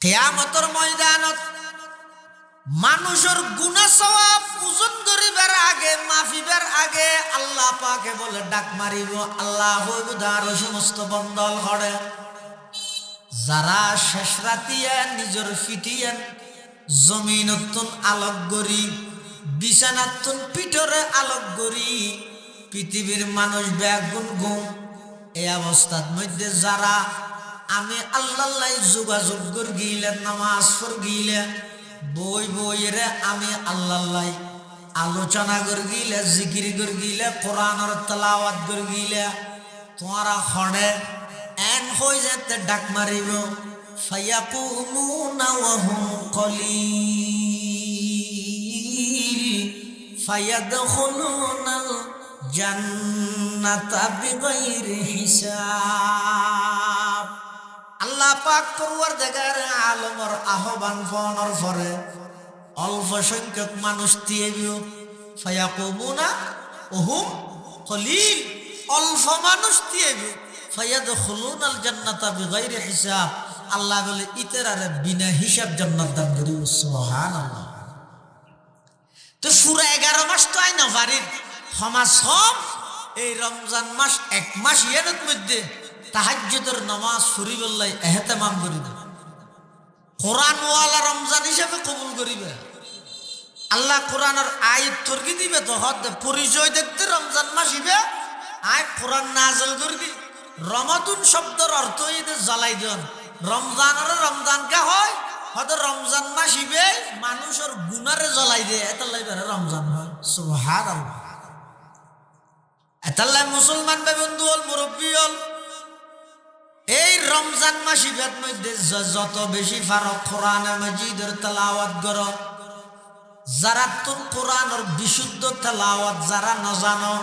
কিয়ামতের ময়দানত মানুষের গুনাহ সওয়াব ওজন করিবার আগে মাফিবার আগে আল্লাহ পাকে বলে ডাক মারিব। আল্লাহ হইব দার সমস্ত বন্দল করে যারা শেষ রাতিয়া নিজের ফিটিয়েন জমিনতুন আলোক গরি বিছানাতুন পিঠরে আলোক গরি পৃথিবীর মানুষ ব্যাগুন ঘুম এই অবস্থার মধ্যে যারা আমি আল্লাহ যোগাযোগ কর গিলে নামাজ পড় গিলে বই বইরে আমি আল্লাহ আলোচনা কর গিলে জিকির কর গিলে কোরআনের তেলাওয়াত কর গিলে তোমারা খড়ে এন হয়ে যেতে ডাক মারিব ফায়াকুমুনা ওয়া হুম কলিল ফায়াদখুলুনাল জান্নাতা বিগাইরি হিসাব। আল্লাহ পাক পরওয়ারদিগার আলমের আহ্বান ফোনের পরে অল্প সংখ্যক মানুষ দিয়েব ফায়াকুমুনা ওয়া হুম কলিল, অল্প মানুষ দিয়েব ফায়াদখুলুনাল জান্নাতা বিগাইরি হিসাব। আল্লাহ বলে ইতরারে বিনা হিসাব জান্নাত দান করিব। সুবহানাল্লাহ। তো সূরা 11 মাস তো আইন বাড়ির সমাজ সব এই রমজান মাস এক মাস এর মধ্যে তাহাজ্জুদের নামাজ পড়িবল্লাই ইহতিমাম করিবে, কোরআন ওয়ালা রমজান হিসেবে কবুল করিবে। আল্লাহ কোরআনের আয়াত তর্কি দিবে তো হদ পরিচয় দেখতে রমজান মাস হিবে আয় কোরআন নাযিল করবি। রমাতুন শব্দের অর্থ হইতে জ্বালাই দেন রমজানের রমজান কে হয় হয়তো রমজান মাস হিবে মানুষের গুনারে জ্বালাই দেয় এতাল্লাই বেড়ে রমজান হয়। সুবহানাল্লাহ। এতাল্লাই মুসলমান বে বন্ধু হল মুরব্বী হল এই রমজান মাস হিবের মধ্যে যত বেশি ফারক কোরআনে মাজিদের তেলাওয়াত কর। যারা তোর কোরআনের বিশুদ্ধ তেলাওয়াত যারা ন জানো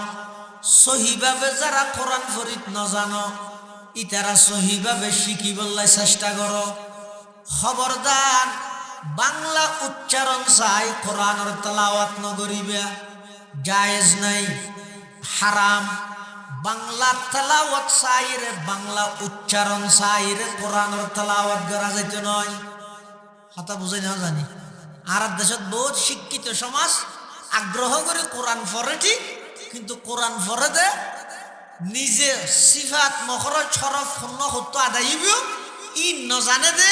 সহিভাবে যারা কোরআন ফরিদ ন জানো ইতারা সহিভাবে শিখিবল্লাই চেষ্টা করো। খবরদার বাংলা উচ্চারণ চাই কোরআনের তেলাওয়াত নগরিবে জায়েজ নাই, হারাম। বাংলা তেলাওয়াত চাই রে, বাংলা উচ্চারণ চাই রে, কোরআনের তেলাওয়াত করা যাইতে নয়। কথা বুঝাই না জানি আর দেশত বহুত শিক্ষিত সমাজ আগ্রহ করে কোরআন পড়ে ঠিক, কিন্তু কোরআন পড়ে দে নিজে সিফাত মখরজ ছরফ শূন্য সত্য আদায়িব ই নজানে দে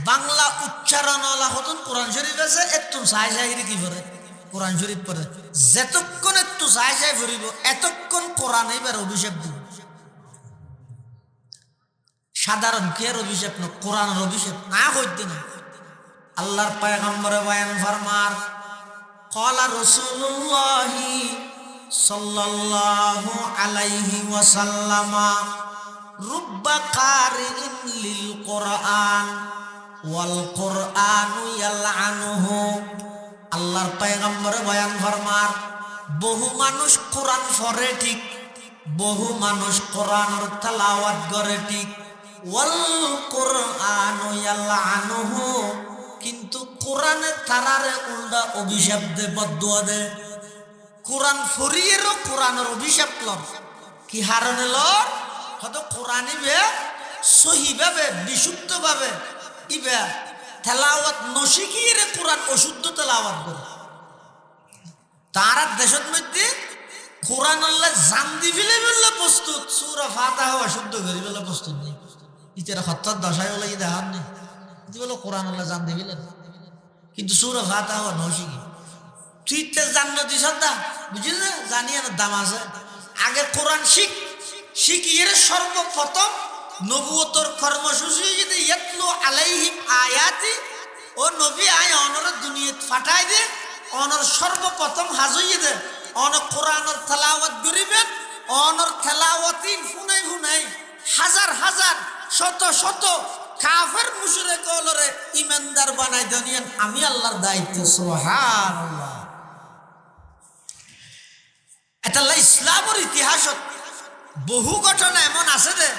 বাংলা উচ্চারণ হতন কোরআন শরীফ আছে একটু চাই চাই কি পড়ে কোরআন শরীফ পড়ে যেতক্ষণ একটু চাই চাই পড়িব এতক্ষণ কোরআন এবার অভিষেক দিব। সাধারণ কের অভিষেক না, কোরআনের অভিষেক না হইতে না। আল্লাহর পয়গম্বরে বয়ান ফরমার ক্বালা রাসূলুল্লাহি সাল্লাল্লাহু আলাইহি ওয়াসাল্লাম রুব্বা কারিইন লিল কোরআন ওয়াল কোরআনু ইয়ালআনুহু। আল্লাহর পয়গম্বরে বয়ান ফরমার বহু মানুষ কোরআন পড়ে ঠিক, বহু মানুষ কোরআনের তেলাওয়াত করে ঠিক, ওয়াল কোরআনু ইয়ালআনুহু, কিন্তু কোরআনে তারারে উল্টা অভিশাপ দে বদদুয়া দে। কোরআন ফরিয়েরও কোরআনের অভিশাপ লর কি হারণে লর হয়তো কোরআন ইবে সহিভাবে বিশুদ্ধভাবে ইবে তেলাওয়াত নশিকিয়ে কোরআন অশুদ্ধ তেলাওয়াত করে। তারা দেশের মধ্যে কোরআন আল্লাহ জান দি ফেলে বললে প্রস্তুত, সূরা ফাতিহা অশুদ্ধ করি বলে প্রস্তুত নেই। ইতারা হত্যার দশায় বলে দেখার নেই বলো কোরআন আল্লাহ জান দি ফেলেন, কিন্তু সূরা ফাতিহা নশিকি তুই তো জান্ন দিস না বুঝলি না, জানিয়ে না দাম আছে। আগে কোরআন শিখিয়ে সর্বপ্রথম নবুয়তর কর্মসূচি যদি ইয়াতলু আলাইহিম আয়াতি ও নবী আয় অনর দুনিয়াত ফাটাই দে অনর সর্বপ্রথম হাজইয়ে দে অন কোরআনের তেলাওয়াত করিবেন। অনর তেলাওয়াতিন ফুনাই ফুনাই হাজার হাজার শত শত কাফের মুশরিক হলরে ইমানদার বানাই দেনিয়ান আমি আল্লাহর দায়িত্ব। সুবহানাল্লাহ। এটা ইসলামের ইতিহাসত বহু ঘটনা এমন আছে যে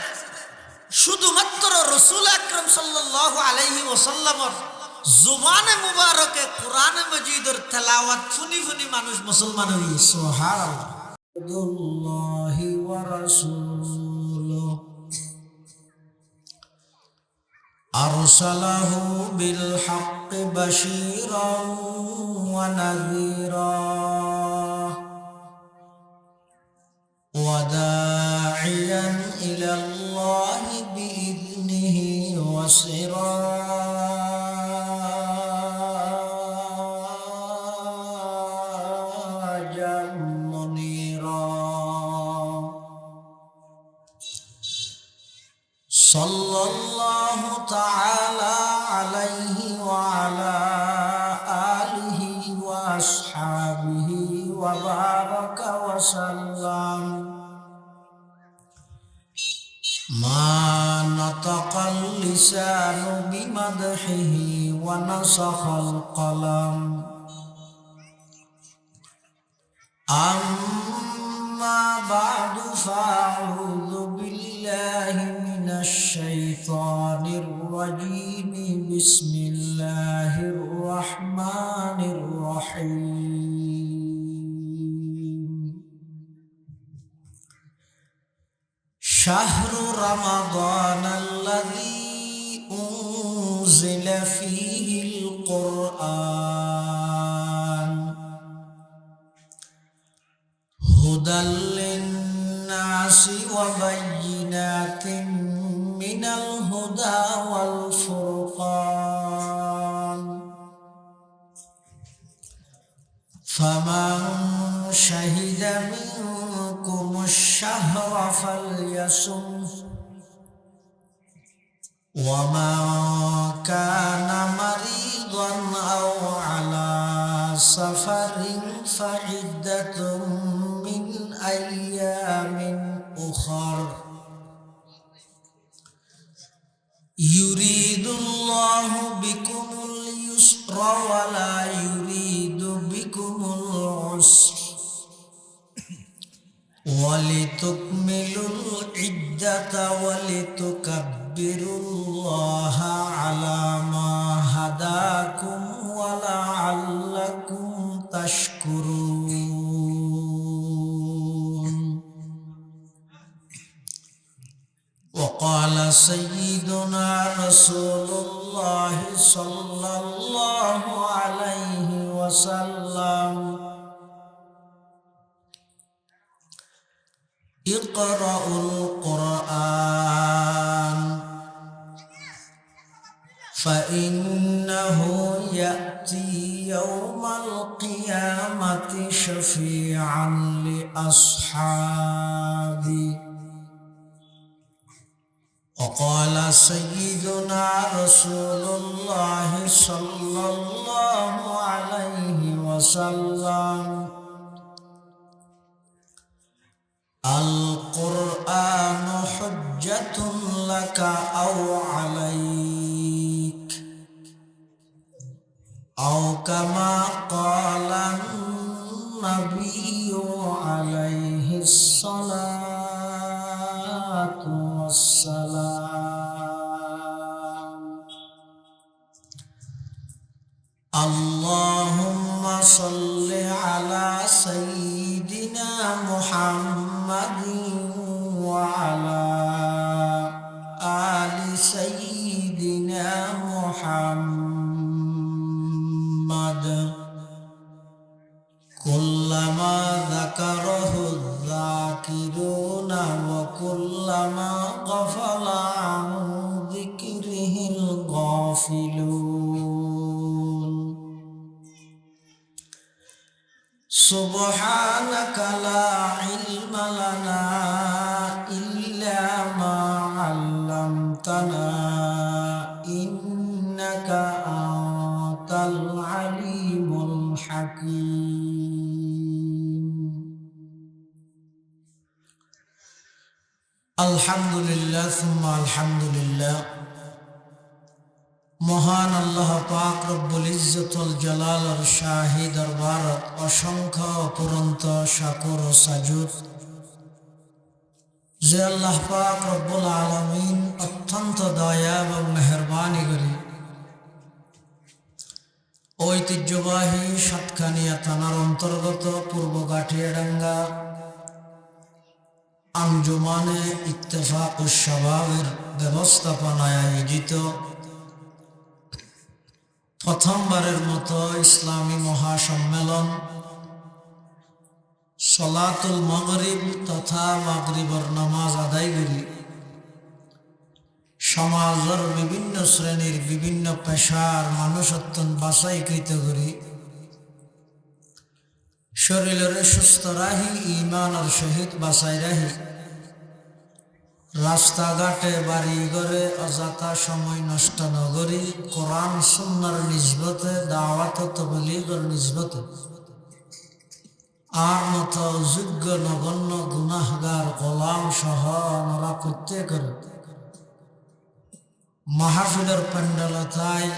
শুধুমাত্র রাসূল আকরাম সাল্লাল্লাহু আলাইহি ওয়াসাল্লামের জুবানে মুবারকে কোরআনে মাজিদের তেলাওয়াত শুনি শুনি মানুষ মুসলমান হইছে। সুবহানাল্লাহ। আল্লাহি ওয়া রাসূলুহু أرسله بالحق بشيرا ونذيرا وداعيا إلى الله بإذنه وسراجا منيرا صلى الله تعالى عليه وعلى آله وأصحابه وبارك وسلم ما نطق اللسان بمدحه ونسخ القلم أما بعد فأعوذ بالله من الشيطان الرجيم بسم الله الرحمن الرحيم شهر رمضان الذي أنزل فيه القرآن هدى للناس وبينات من الهدى والفرقان فمن شهد منكم الشهر فليصم ومن كان مريضا أو على سفر فعدة من أيام أخر يريد الله بكم اليسر ولا يريد بكم العسر ولتكملوا العدة ولتكبروا الله على ما هداكم ولعلكم تشكرون وقال سيدنا رسول الله صلى الله عليه وسلم اقرأوا القرآن فإنه يأتي يوم القيامة شفيعا لأصحابه وقال سيدنا رسول الله صلى الله عليه وسلم القرآن حجة لك أو عليك أو كما قال النبي عليه الصلاة والسلام اللهم صل على سيدنا محمد وعلى آل سيدنا محمد كلما ذكره الذاكرون وكلما غفل عن ذكره الغافلون سبحانك لا علم لنا إلا ما علمتنا إنك أنت العليم الحكيم الحمد لله ثم الحمد لله মহান আল্লাহ পাক রব্বুল ইজ্জতুল জালালের শাহী দরবারত অসংখ্য অপরন্ত শাকুর ও সাজুদ যে আল্লাহ পাক রব্বুল আলামিন অত্যন্ত দয়া এবং মেহেরবানি করে ঐতিহ্যবাহী সাতখানিয়া থানার অন্তর্গত পূর্ব গাঠিয়াডাঙ্গা আঞ্জুমানে ইত্তেফাকুশ শাবাবের ব্যবস্থাপনায় আয়োজিত প্রথমবারের মতো ইসলামী মহাসম্মেলন সলাতুল মাগরিব তথা মাগরিবর নামাজ আদায় করি সমাজের বিভিন্ন শ্রেণীর বিভিন্ন পেশার মানুষত্ব বাছাইকৃত করি শরীরের সুস্থ রাহি ইমানের সহিত বাছাই রাহি রাস্তাঘাটে বাড়ি ঘরে অযথা সময় নষ্ট নগরী কোরআন সুন্নাহর নিসবতে দাওয়াত তাবলীগের নিসবতে আর মতো যোগ্য নগণ্য গুনাহগার গোলাম সহ আমরা প্রত্যেকের মাহফিলের প্যান্ডেলতায়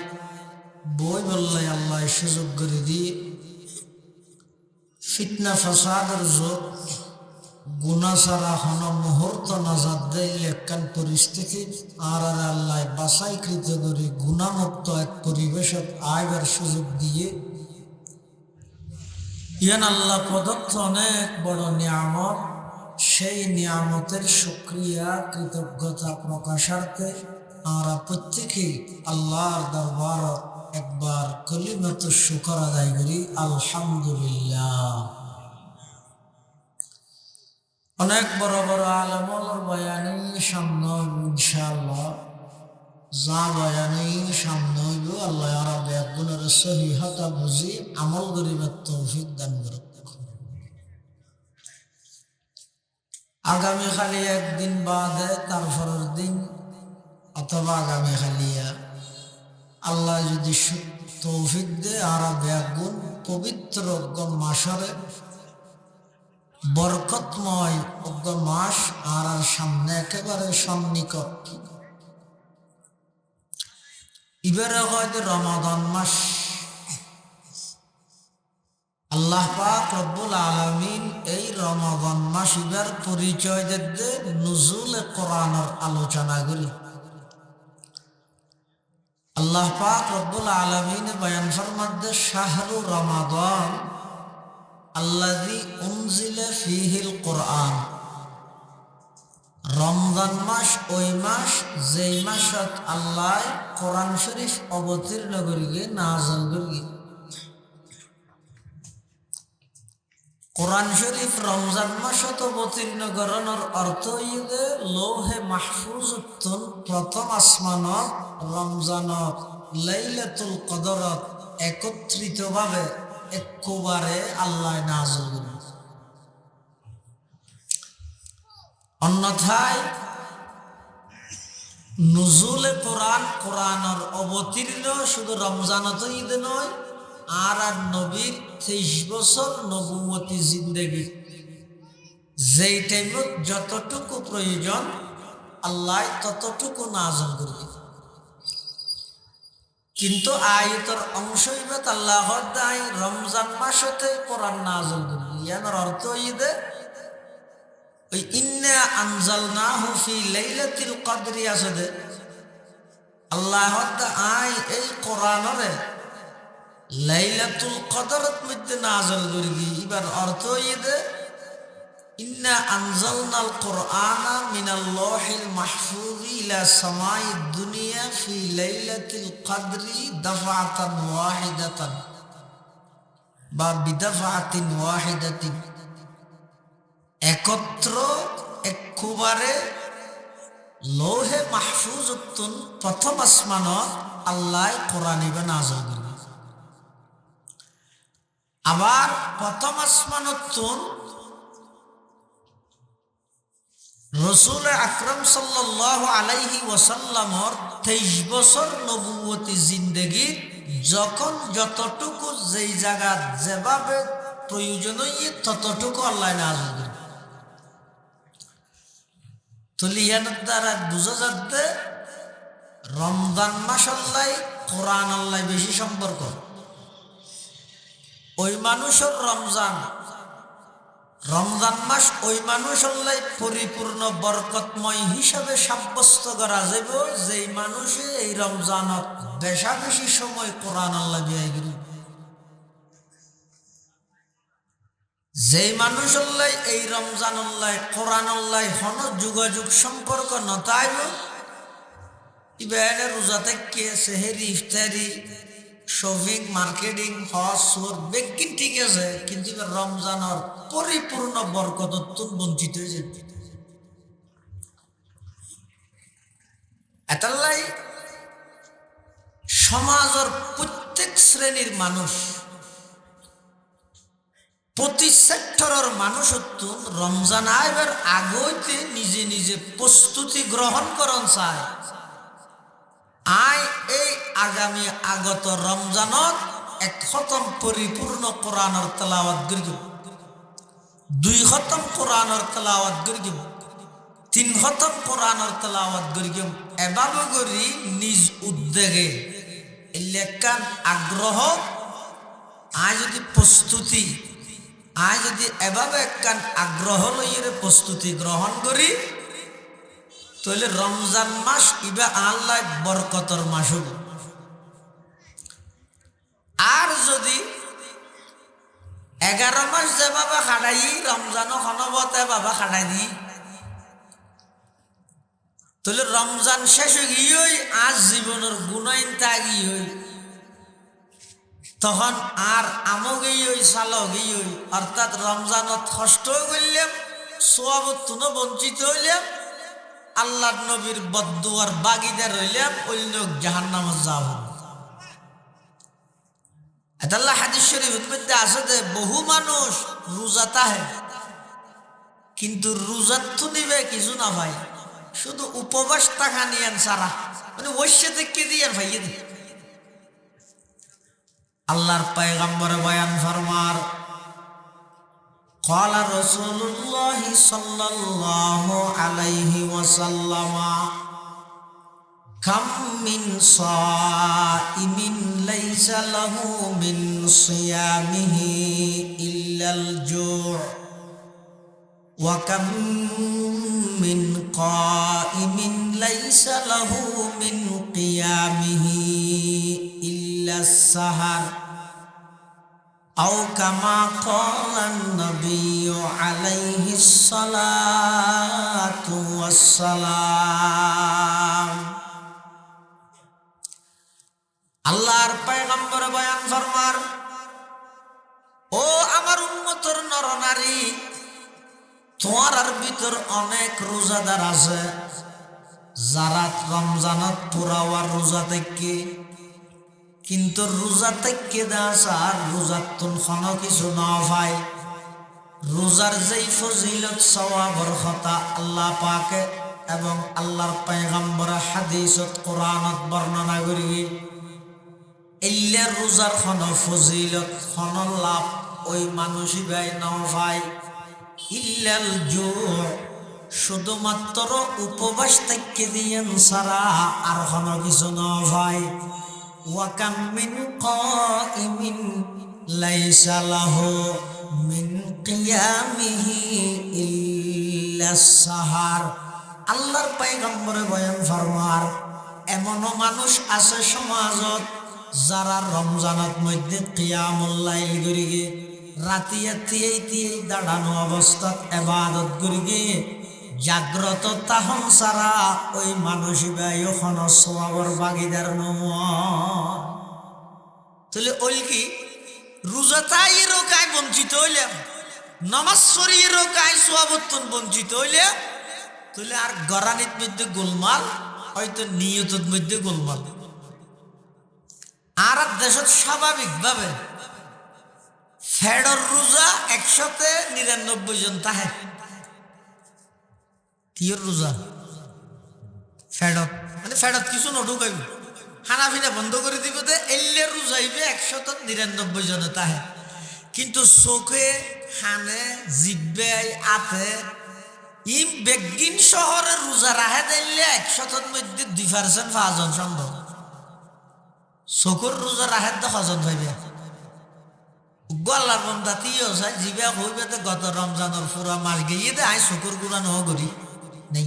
বই বললে আল্লাহ সুযোগ করে দিয়ে ফিতনা ফাসাদের যোগ গুনা ছাড়া হন মুহূর্ত নাজাদ দেয় একখান পরিস্থিতি আর আল্লাহ বাছাইকৃত করে গুণামুক্ত এক পরিবেশত আয়বার সুযোগ দিয়ে ইয়ান আল্লাহ প্রদত্ত অনেক বড় নিয়ামত সেই নিয়ামতের শুকরিয়া কৃতজ্ঞতা প্রকাশার্থে আমরা প্রত্যেকেই আল্লাহর দরবার একবার কলিমাত শুকর আদায় করি আলহামদুলিল্লাহ। অনেক বড় বড় আলেমর বয়ানি সামনে ইনশাআল্লাহ যা বয়ানি সামনে হইব আল্লাহ আর ব্যাগুনের সহিহতা বুঝি আমল করিবার তৌফিক দান করুক। আগামী খালি একদিন বাদে তারপরের দিন অথবা আগামী খালিয়া আল্লাহ যদি তৌফিক দে আর ব্যাগুন পবিত্র মাসরে বরকতময় মাস আর সামনে একেবারে সন্নিকট এবারে হয়তো রমাদান মাস। আল্লাহ পাক রব্বুল আলামিন এই রমাদান মাস এবার পরিচয় দিতে নুজুল কোরআনের আলোচনা করি। আল্লাহ পাক রব্বুল আলামিন বয়ান ফরমাতে শাহরু রমাদান আল্লাযী উনজিলা ফীহিল কোরআন, রমজান মাস ওই মাস যেই মাসত আল্লাহ কোরআন শরীফ অবতীর্ণ করিয়ে নাযিল করিয়ে। কোরআন শরীফ রমজান মাসত অবতীর্ণ করানোর অর্থ হইলে লৌহে মাহফুজত প্রথম আসমানত রমজানত লাইলাতুল কদরত একত্রিতভাবে একবারে আল্লাহ নাযিল করেন। অন্যথায় নুজুলে কোরআন কোরআনের অবতীর্ণ শুধু রমজানতই নয় আর নবীর 23 বছর নবুয়তি জিন্দেগি যেই টাইমত যতটুকু প্রয়োজন আল্লাহ ততটুকু নাযিল করেন। কিন্তু আয়াতের অংশ ইবাত আল্লাহ দাই রমজান মাসতে কোরআন নাযিল করেন। ইয়ার অর্থ ইদে ওই ইন্না আনজালনাহু ফি লাইলাতিল কদরি আছে আল্লাহ আই এই কোরআনরে লাইলাতুল কদরত মধ্যে নাযিল করি। এবার অর্থ ইদে ইন্না আনজালনাল কোরআনা মিনাল লাওহিল মাহফুজ ইলা সামাইদ দুনিয়া ফি লাইলাতিল কদরি দাফআতান ওয়াহিদাতান বা বিদাফআতিন ওয়াহিদাতিন, একত্র একবারে লৌহে মাহফুজতুন প্রথম আসমানত আল্লাহ কোরআন ইবা নাযিল করেন। আবার প্রথম আসমানতুন রাসূল আকরাম সাল্লাল্লাহু আলাইহি ওয়াসাল্লামর 23 বছর নবুয়তি জিন্দেগি যখন যতটুকু যেই জায়গা যেভাবে প্রয়োজন ততটুকু আল্লাহ নাযিল করেন। তুলিয়ানের দ্বারা বুঝা যাচ্ছে রমজান মাস আল্লাহ কোরআন আল্লাহ বেশি সম্পর্ক। ওই মানুষের রমজান মাস ওই মানুষ আল্লাহ পরিপূর্ণ বরকতময় হিসাবে সাব্যস্ত করা যাব যেই মানুষে এই রমজানত বেশা বেশি সময় কোরআন আল্লাহ ব্যয় করি। যেই মানুষ আল্লাহ এই রমজান আল্লাহ কোরআন আল্লাহ হন যোগাযোগ সম্পর্ক নতাইব ইবানে রোজা থেকে সেহেরি ইফতারি শপিং মার্কেটিং হজ সুর বেকিন ঠিক আছে, কিন্তু রমজানের পরিপূর্ণ বরকত বঞ্চিত হয়ে যেত। এটালাই সমাজের প্রত্যেক শ্রেণীর মানুষ, প্রতি সেক্টরের মানুষ রমজান আইবার আগইতে নিজে নিজে প্রস্তুতি গ্রহণ করন চায়। এই আগামী আগত রমজানত এক খতম পরিপূর্ণ কোরআনের তেলাওয়াত করিব, 2 খতম কোরআনের তেলাওয়াত করিব, 3 খতম কোরআনের তেলাওয়াত করিব। এভাবে করি নিজ উদ্যোগে লেখান আগ্রহ যদি প্রস্তুতি যদি এভাবে একখান আগ্রহ লইয়ে প্রস্তুতি গ্রহণ করি, তাহলে রমজান মাস ইবা আল্লাহ বরকতর মাস হব। আর যদি 11 মাস যেভাবে খাটাই রমজানও খনবতে বাবা খাটাই দিই, তাহলে রমজান শেষ হয়ে গিয়ে আজ জীবনের গুণাইন তাগি হই, তখন আর আমগেই ওই সালগেই ওই, অর্থাৎ রমজানত কষ্ট করলাম, সোয়াবতুনো বঞ্চিত হইলাম, আল্লাহ নবীর বদদুয়ার বাগিদার হইলাম, ওই লোক জাহান্নামে যাব। আল্লাহ হাদিস শরীফের মধ্যে আছে যে বহু মানুষ রোজা তাহে, কিন্তু রোজার তো নিবে কিছু না ভাই, শুধু উপবাস টাকা নিয়েন সারা, মানে ওই সাথে কে দিয়ে ভাইয়ে দি। আল্লাহর পয়গম্বর বয়ান ফরমার, قال رسول الله صلى الله عليه وسلم كم من صائم ليس له من صيامه إلا الجوع وكم من قائم ليس له من قيامه إلا السهر أو كما قال النبي عليه الصلاة والسلام। আল্লাহর পয়গম্বর বয়ান ফরমার, ও আমার উম্মতের নরনারী, তোমার ভিতর অনেক রোজাদার আছে যারা রমজানত পুরাওয়ার রোজা থেকে, কিন্তু রোজা থেকে দাসার রোজার তুন খন কিছু না ভাই। রোজার যেই ফজিলত সওয়াবর কথা আল্লাহ পাকে এবং আল্লাহর পয়গম্বর হাদিসত কোরআনত বর্ণনা করি, এল্লা রোজার খন ফজিলত খন লাভ ওই মানুষই ভাই নাও ভাই, ইল্লাল জু, শুধুমাত্র উপবাস থেকে দিয়েন সারা আর খন কিছু না ভাই। ওয়াকাম মিন কাইমিন লাইসা লাহু মিন কিয়ামিহি ইল্লাস সাহার। আল্লাহর পয়গম্বর বয়ান ফরমার, এমনও মানুষ আছে সমাজত যারা রমজানের মধ্যে কিয়ামুল লাইল করি গে, রাতিয়া তিয়াই দাঁড়ানো অবস্থাত ইবাদত করি গে, জাগ্রত তাহন সারা ওই মানুষই ভাই ওখানে সওয়াবের ভাগীদার নয়। তাহলে ওই কি রোজা তাই রোকায় বঞ্চিত হইলাম, নামাজ সরিয়ে রোকায় সওয়াবতুন বঞ্চিত হইলাম, তাহলে আর গরানির মধ্যে গোলমাল, হয়তো নিয়তের মধ্যে গোলমাল। আর দেশত স্বাভাবিকভাবে ফেডর রোজা 199 জন তাহে, কিয়র রোজা ফেডত, মানে ফেডত কিছু নঢুকাইব, খানা পিনা বন্ধ করে দিব, এল্লে রোজাইবে 199 জনে তাহে। কিন্তু চোখে খানে জিব্বে আতে ইম বেগিন শহরে রোজা রাহে দিলে 100 মধ্যে 2% 5 জন সম্ভব। চকুর রোজা রাহে 10 জন ভাইবে গলার বন্ধা তিও চাই জিবা হইবে তো গত রমজানের পুরা মাস গিয়ে দে আই চকুর গুড়া নহ করি নেই।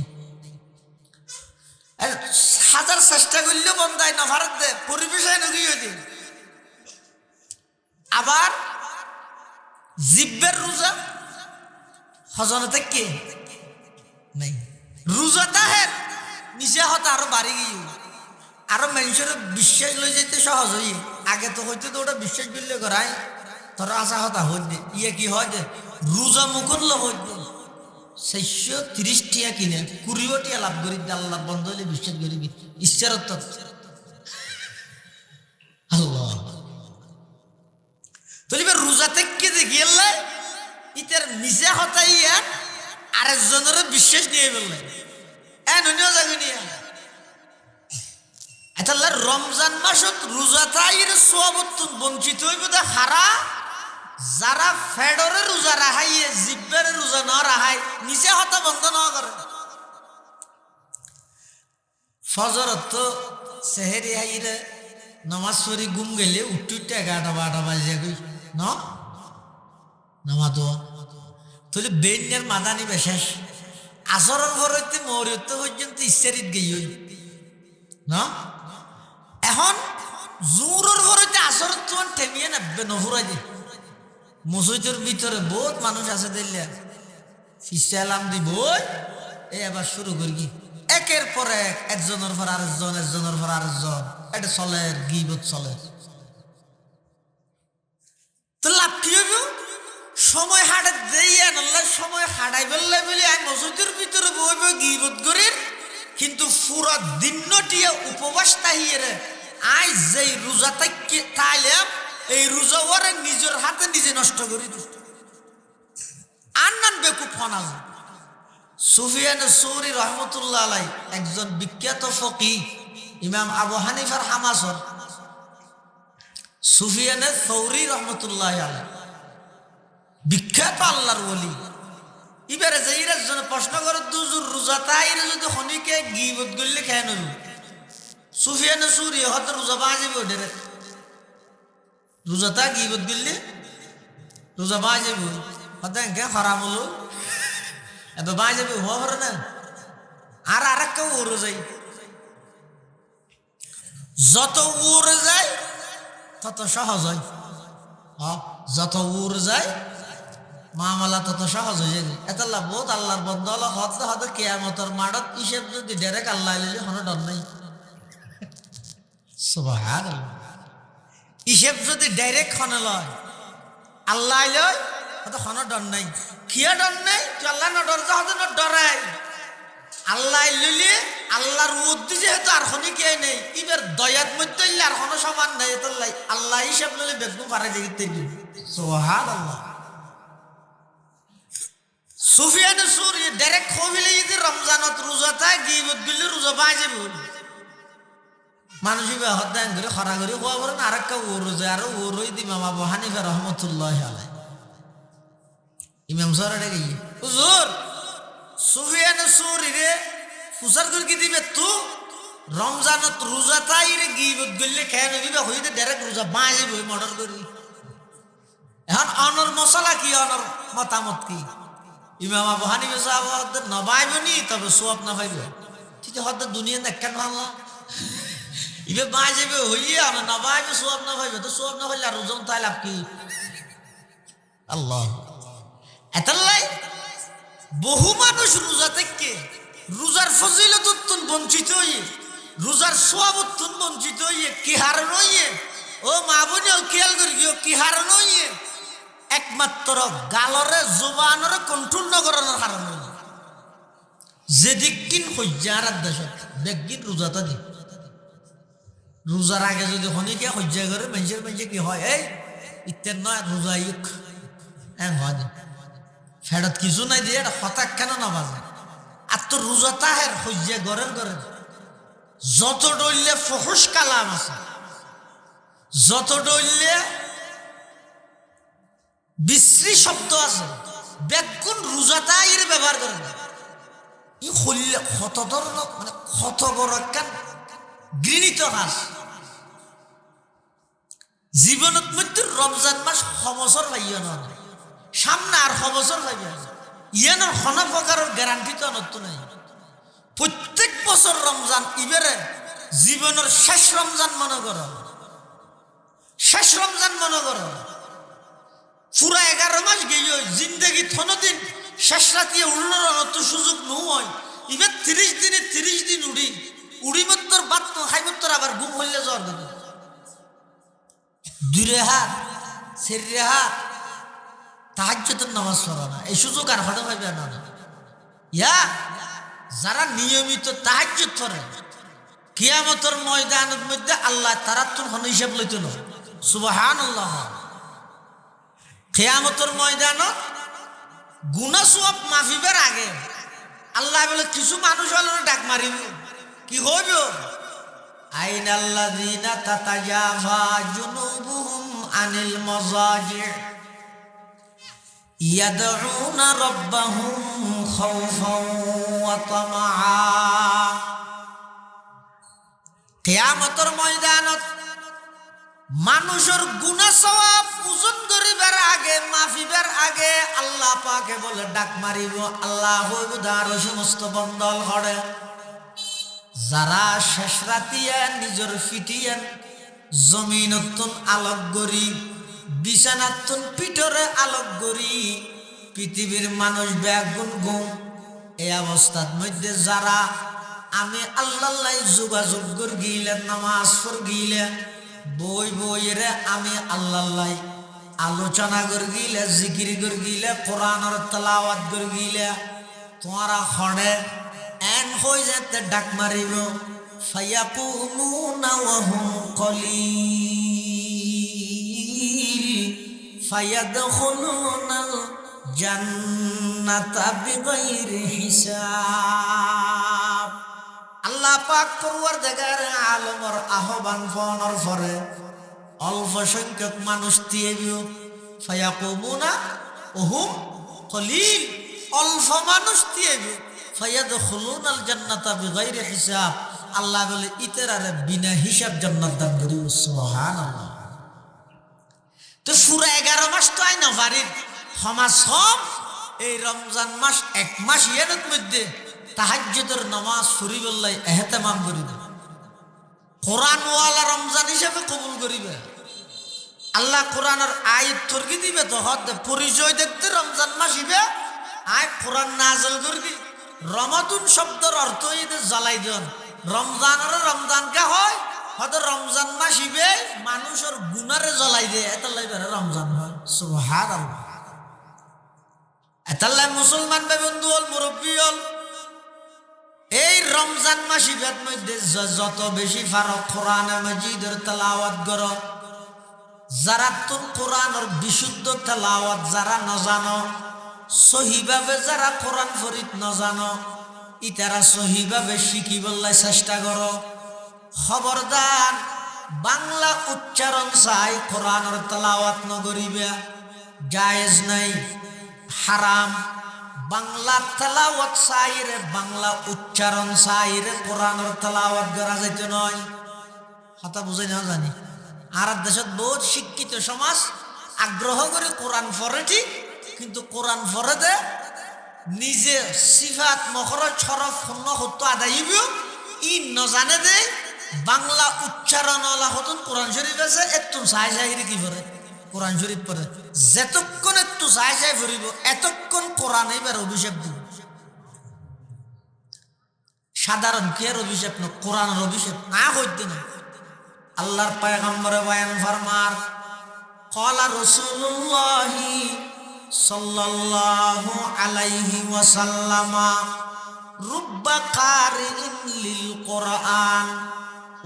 হাজার চেষ্টা করলেও বন্ধাই না ভারত দে পরিবেশ নগিয়ে দিন। আবার জিব্বের রোজা হজনে থেকে নেই, রোজা তাহের নিচে হতে আরো বাড়ি গিয়ে, আরো মানুষের বিশ্বাস লই যেতে সহজ হই, আগে তো হইতে তো ওটা বিশ্বাস করলে করাই তোর আশা হতা হইতে ইয়ে কি হয় যে রোজা মুখল হইতে 630 টিয়া কিনে 20 টিয়া লাভ করি আল্লাহ বন্ধ হইলে বিশ্বাস করিবি ঈশ্বরত্ব আল্লাহ তলিবে রোজা থেকে দেখি আল্লাহ ইতার মিশা হতাই আরেকজনের বিশ্বাস নিয়ে ফেললে এনিও জাগিনিয়া আচ্ছা রমজান মাসত রোজা তাইর সোয়াবতুন বঞ্চিত হইব দে হারা যারা ফেডরে রোজা রাহাইয়ে জিব্বের রোজা ন রাহাই নিচে হতা বন্ধ ন করে ফজরত তো সেহেরি হাইরে নমাজ পড়ি ঘুম গেলে উঠতে 11-12 বাজে গই ন নামা দোয়া তাহলে বেন্যের মাদানি বিশেষ আসরের ঘরতে মরিয়ত পর্যন্ত ইচ্ছারিত গই না এখন জোরের ঘরতে আসরের তোমার ঠেমিয়ে নাববে নফুরাই দি মসজিদের ভিতরে বহুত মানুষ আছে দিল্লি ফিসালাম দিব এই আবার শুরু করি একের পর এক একজনের পর আরেকজন একজনের পর আরেকজন এটা চলে গিবত চলে তো লাভ কি হইব সময় হাঁটা দেই আল্লাহ সময় হাঁটাই বললে বলে এক মসজিদের ভিতরে বইব গিবত করির কিন্তু পুরা দিনটিয়া উপবাস তাহিয়ে রে আই যেই রোজা তাইলাম এই রোজা ওরে নিজের হাতে নিজে নষ্ট করি আর নান বেকুব ফনাজ সুফিয়ান সৌরি রহমতুল্লাহ আলাই একজন বিখ্যাত ফকিহ ইমাম আবু হানিফার হামাসর সুফিয়ান সৌরি রহমতুল্লাহ আলাই বিখ্যাত আল্লাহর ওলি এবারে যে এর জন্য প্রশ্ন করে দুজুর রোজা তাইরে যদি হনিকে গিবত করলে খেয়ে নেব সুফিয়ান সৌরি হয়তো রোজা বাজিব ডেরে রোজা তা গিবত করলে রোজা বাজিব হয়তো একে হারাম হলো এত বাজিব হওয়া পারে না আর আরেক উড়ে যাই যত উড়ে যায় তত সহজ হয় যত উড়ে যায় মামলা তত সহজ হয়ে যায় এত লাভ বহুত আল্লাহর বন্ধ হলো হতে হতে কেয়ামতের মাঠত হিসেব যদি ডেরেক আল্লাহ এলে কোনো ডর নাই সুবহানাল্লাহ হিসেব যদি ডাইরেক্ট খনে লয় আল্লাহ লয় হয়তো কোনো ডর নাই কিয়া ডর নাই তুই আল্লাহ না ডর যা হতে না ডরাই আল্লাহ লইলে আল্লাহর উদ্দি যেহেতু আর খনি কে নেই এবার দয়াত মধ্যে আর কোনো সমান নাই এত আল্লাহ হিসেব লইলে বেগম পারে দেখতে সুবহানাল্লাহ সুফিয়ান সৌরি ডাইরেক্ট খবিলে যদি রমজানত রোজা তাই গিবত গিলে রোজা বাজে মানুষ হদ্দান করে খরা করে খোয়া করেন আর একটা ওর যায় আর ওরই দি ইমাম আবু হানিফা রহমতুল্লাহ আলাই ইমাম সরাটা গিয়ে হুজুর সুফিয়ান সৌরি রে ফুসার করে কি দিবে তু রমজানত রোজা তাই রে গিবত গিলে খেয়ে নিবি হইতে ডাইরেক্ট রোজা বাজে বই মর্ডার করি এখন অনর মশলা কি অনর মতামত কি ইমাম আবু হানিফা সাহেব নবাইবনি তবে সোয়াব না পাইবে ঠিক হদ দুনিয়া দেখেন ভাঙলা ইবে বাজেবে হইয়ে আর নবাইবে সোয়াব না পাইবে তো সোয়াব না পাইলে আর রোজন তাই লাভ কি আল্লাহ এতাল্লাই বহু মানুষ রোজা থেকে রোজার ফজিলত উত্তন বঞ্চিত হইয়ে রোজার সোয়াব উত্তন বঞ্চিত হইয়ে কি হারণ হইয়ে ও মা বোনেও খেয়াল করি কি হারণ হইয়ে একমাত্র গালরে জোবানরে কন্ট্রোল নগরণের কারণে যেদিক কিন হজ্জার দেশত বেগিন রোজাটা দি রোজার আগে যদি হনিকে হজ্জা করে মেঞ্জে কি হয় এই ইত্যাদ নয় রোজা ইউক হয় ফেরত কিছু নাই দিয়ে হতাক কেন না বাজে আর তো রোজা তাহের হজ্জা গরের গরের যত ডইলে ফহুস কালাম আছে যত ডইলে বিশ্রী শব্দ আছে বেগুন রোজাতাইর ব্যবহার করে ই হইলে কত ধরনের মানে কত বড় একটা ঘৃণিত কাজ জীবনত মধ্যে রমজান মাস সমসর পাইয়া না সামনে আর সমসর পাইয়া ইয়ানোর কোনো প্রকারের গ্যারান্টি তো নতুন নাই প্রত্যেক বছর রমজান ইবারে জীবনের শেষ রমজান মনে করো শেষ রমজান মনে করো পুরা 11 মাস গিয়ে জিন্দগি থনদিন শেষ রাতিয়ে উল্লোর তো সুযোগ নয় এবার 30 দিন উড়ি মত্তর বাত খাইমত্তর আবার ঘুম হইলে জ্বর দেবে 2 রেহাত 4 রেহাত তাহাজ্জুদের নামাজ পড়া না, এই সুযোগ আর হতে পারবে না। ইয়া যারা নিয়মিত তাহাজ্জুদ পড়ে কিয়ামতের ময়দানের মধ্যে আল্লাহ তারার তোর হিসাব লইতো না। সুবহানাল্লাহ। কিয়ামতের ময়দানত গুনাহ সওয়াব মাফিবের আগে আল্লাহ বলে কিছু মানুষ হলো ডাক মারিব, কি হইব? আইনাল্লাযীনা তাতাজাফা জুনুবুহুম আনিল মাযাজি ইয়াদউনা রাব্বাহুম খাউফান ওয়া তামআ। কিয়ামতের ময়দানত মানুষের গুনাহ সওয়াব ওজন করিবার আগে মাফিবার আগে আল্লাহ পাকে বলে ডাক মারিব। আল্লাহ হইব দার সমস্ত বন্দল হড়ে যারা শেষ রাতিয়া নিজের ফিটিয়েন জমিনতুন আলোক গরি বিছানাতুন পিঠরে আলোক গরি পৃথিবীর মানুষ ব্যাগুন গুম এই অবস্থার মধ্যে যারা আমি আল্লাহর যোগাযোগ কর গিলে নামাজ পড় গিলে বই বইরে আমি আল্লাহর আলোচনা কর গিলে জিকির কর গিলে কোরআনের তেলাওয়াত কর গিলে তোমারা হড়ে এন হই যেতে ডাক মারিব। ফায়াকুমুনা ওয়া হুম কলিল ফায়াদখুলুনাল জান্নাতা বিগাইরি হিসাব। আল্লাহ পাক পরওয়ারদিগার আলমের আহ্বান ফোনের পরে অল্প সংখ্যক মানুষ দিয়েব। ফায়াকুমুনা ওয়া হুম কলিল, অল্প মানুষ দিয়েব। ফায়াদখুলুনাল জান্নাতা বিগাইরি হিসাব, আল্লাহ বলে ইতরারে বিনা হিসাব জান্নাত দান করিব। সুবহানাল্লাহ। তো পুরা 11 মাস তো আইনা বাড়ির সমাজ সব এই রমজান মাস 1 মাস এর মধ্যে তাহাজ্জুদের নামাজ পড়িবল্লাই ইহতিমাম করিবে, কোরআন ওয়ালা রমজান হিসেবে কবুল করিবে। আল্লাহ কোরআনের আয়াত তর্কি দিবে তো হদ পরিচয় দেখতে রমজান মাস ইবে আয় কোরআন নাযিল করবি। রমাতুন শব্দের অর্থ ঈদে জ্বালাই দেন, রমজানের রমজানকে হয় হয়তো রমজান মাস ইবে মানুষের গুনারে জ্বালাই দেয়, এতাল্লাই বেড়ে রমজান হয়। সুবহানাল্লাহ। এতাল্লাই মুসলমান বে বন্ধু হল মুরব্বী হল এই রমজান মাস ইবের মধ্যে যত বেশি ফারক কোরআনে মাজিদের তেলাওয়াত করো। যারা তুন কোরআনের বিশুদ্ধ তেলাওয়াত যারা না জানো, সহিভাবে যারা কোরআন ফরিদ না জানো, ইতারা সহিভাবে শিখিবল্লাই চেষ্টা করো। খবরদার বাংলা উচ্চারণ চাই কোরআনের তেলাওয়াত নগরিবে, জায়েজ নাই, হারাম। বাংলা তেলাওয়াত চাইরে বাংলা উচ্চারণ চাইরে কোরআনের তেলাওয়াত করা যাইত নয়। কথা বুঝাই না জানি আর দেশত বহুত শিক্ষিত সমাজ আগ্রহ করে কোরআন পড়ে ঠিক, কিন্তু কোরআন পড়ে দে নিজে সিফাত মখরজ ছরফ শূন্য সত্য আদায়িব ই নজানে দে বাংলা উচ্চারণওয়ালা হতন কোরআন শরীফ আছে একটু চাই চাই কি পড়ে কোরআন শরীফ পড়ে। যেতক্ষণ একটু চাই চাই ফুরিব এতক্ষণ কোরআন এবার অভিষেক দিব। সাধারণ কি আর অভিষেক না, কোরআনের অভিষেক না হইতে না। আল্লাহর পয়গম্বরে বয়ান ফরমার ক্বালা রাসূলুল্লাহি সাল্লাল্লাহু আলাইহি ওয়াসাল্লাম রুব্বা কারিইন লিল কোরআন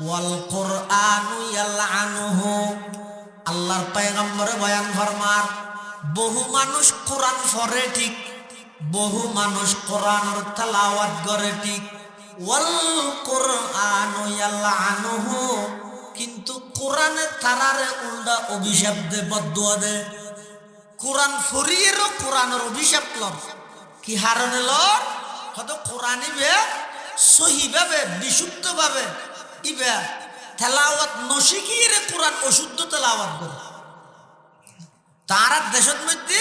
ওয়াল কোরআনু ইয়ালআনুহু। আল্লাহর পয়গম্বরে বয়ান ফরমার বহু মানুষ কোরআন পড়ে ঠিক, বহু মানুষ কোরআনের তেলাওয়াত করে ঠিক, ওয়াল কোরআনু ইয়ালআনুহু, কিন্তু কোরআনে তারারে উল্টা অভিশাপ দে, বদদুয়া দে। কোরআন ফরিয়েরও কোরআনের অভিশাপ লর কি হারণে লর হয়তো কোরআন ইবে সহিভাবে বিশুদ্ধভাবে ইবে তেলাওয়াত নশিকিয়ে কোরআন অশুদ্ধ তেলাওয়াত করে। তারা দেশের মধ্যে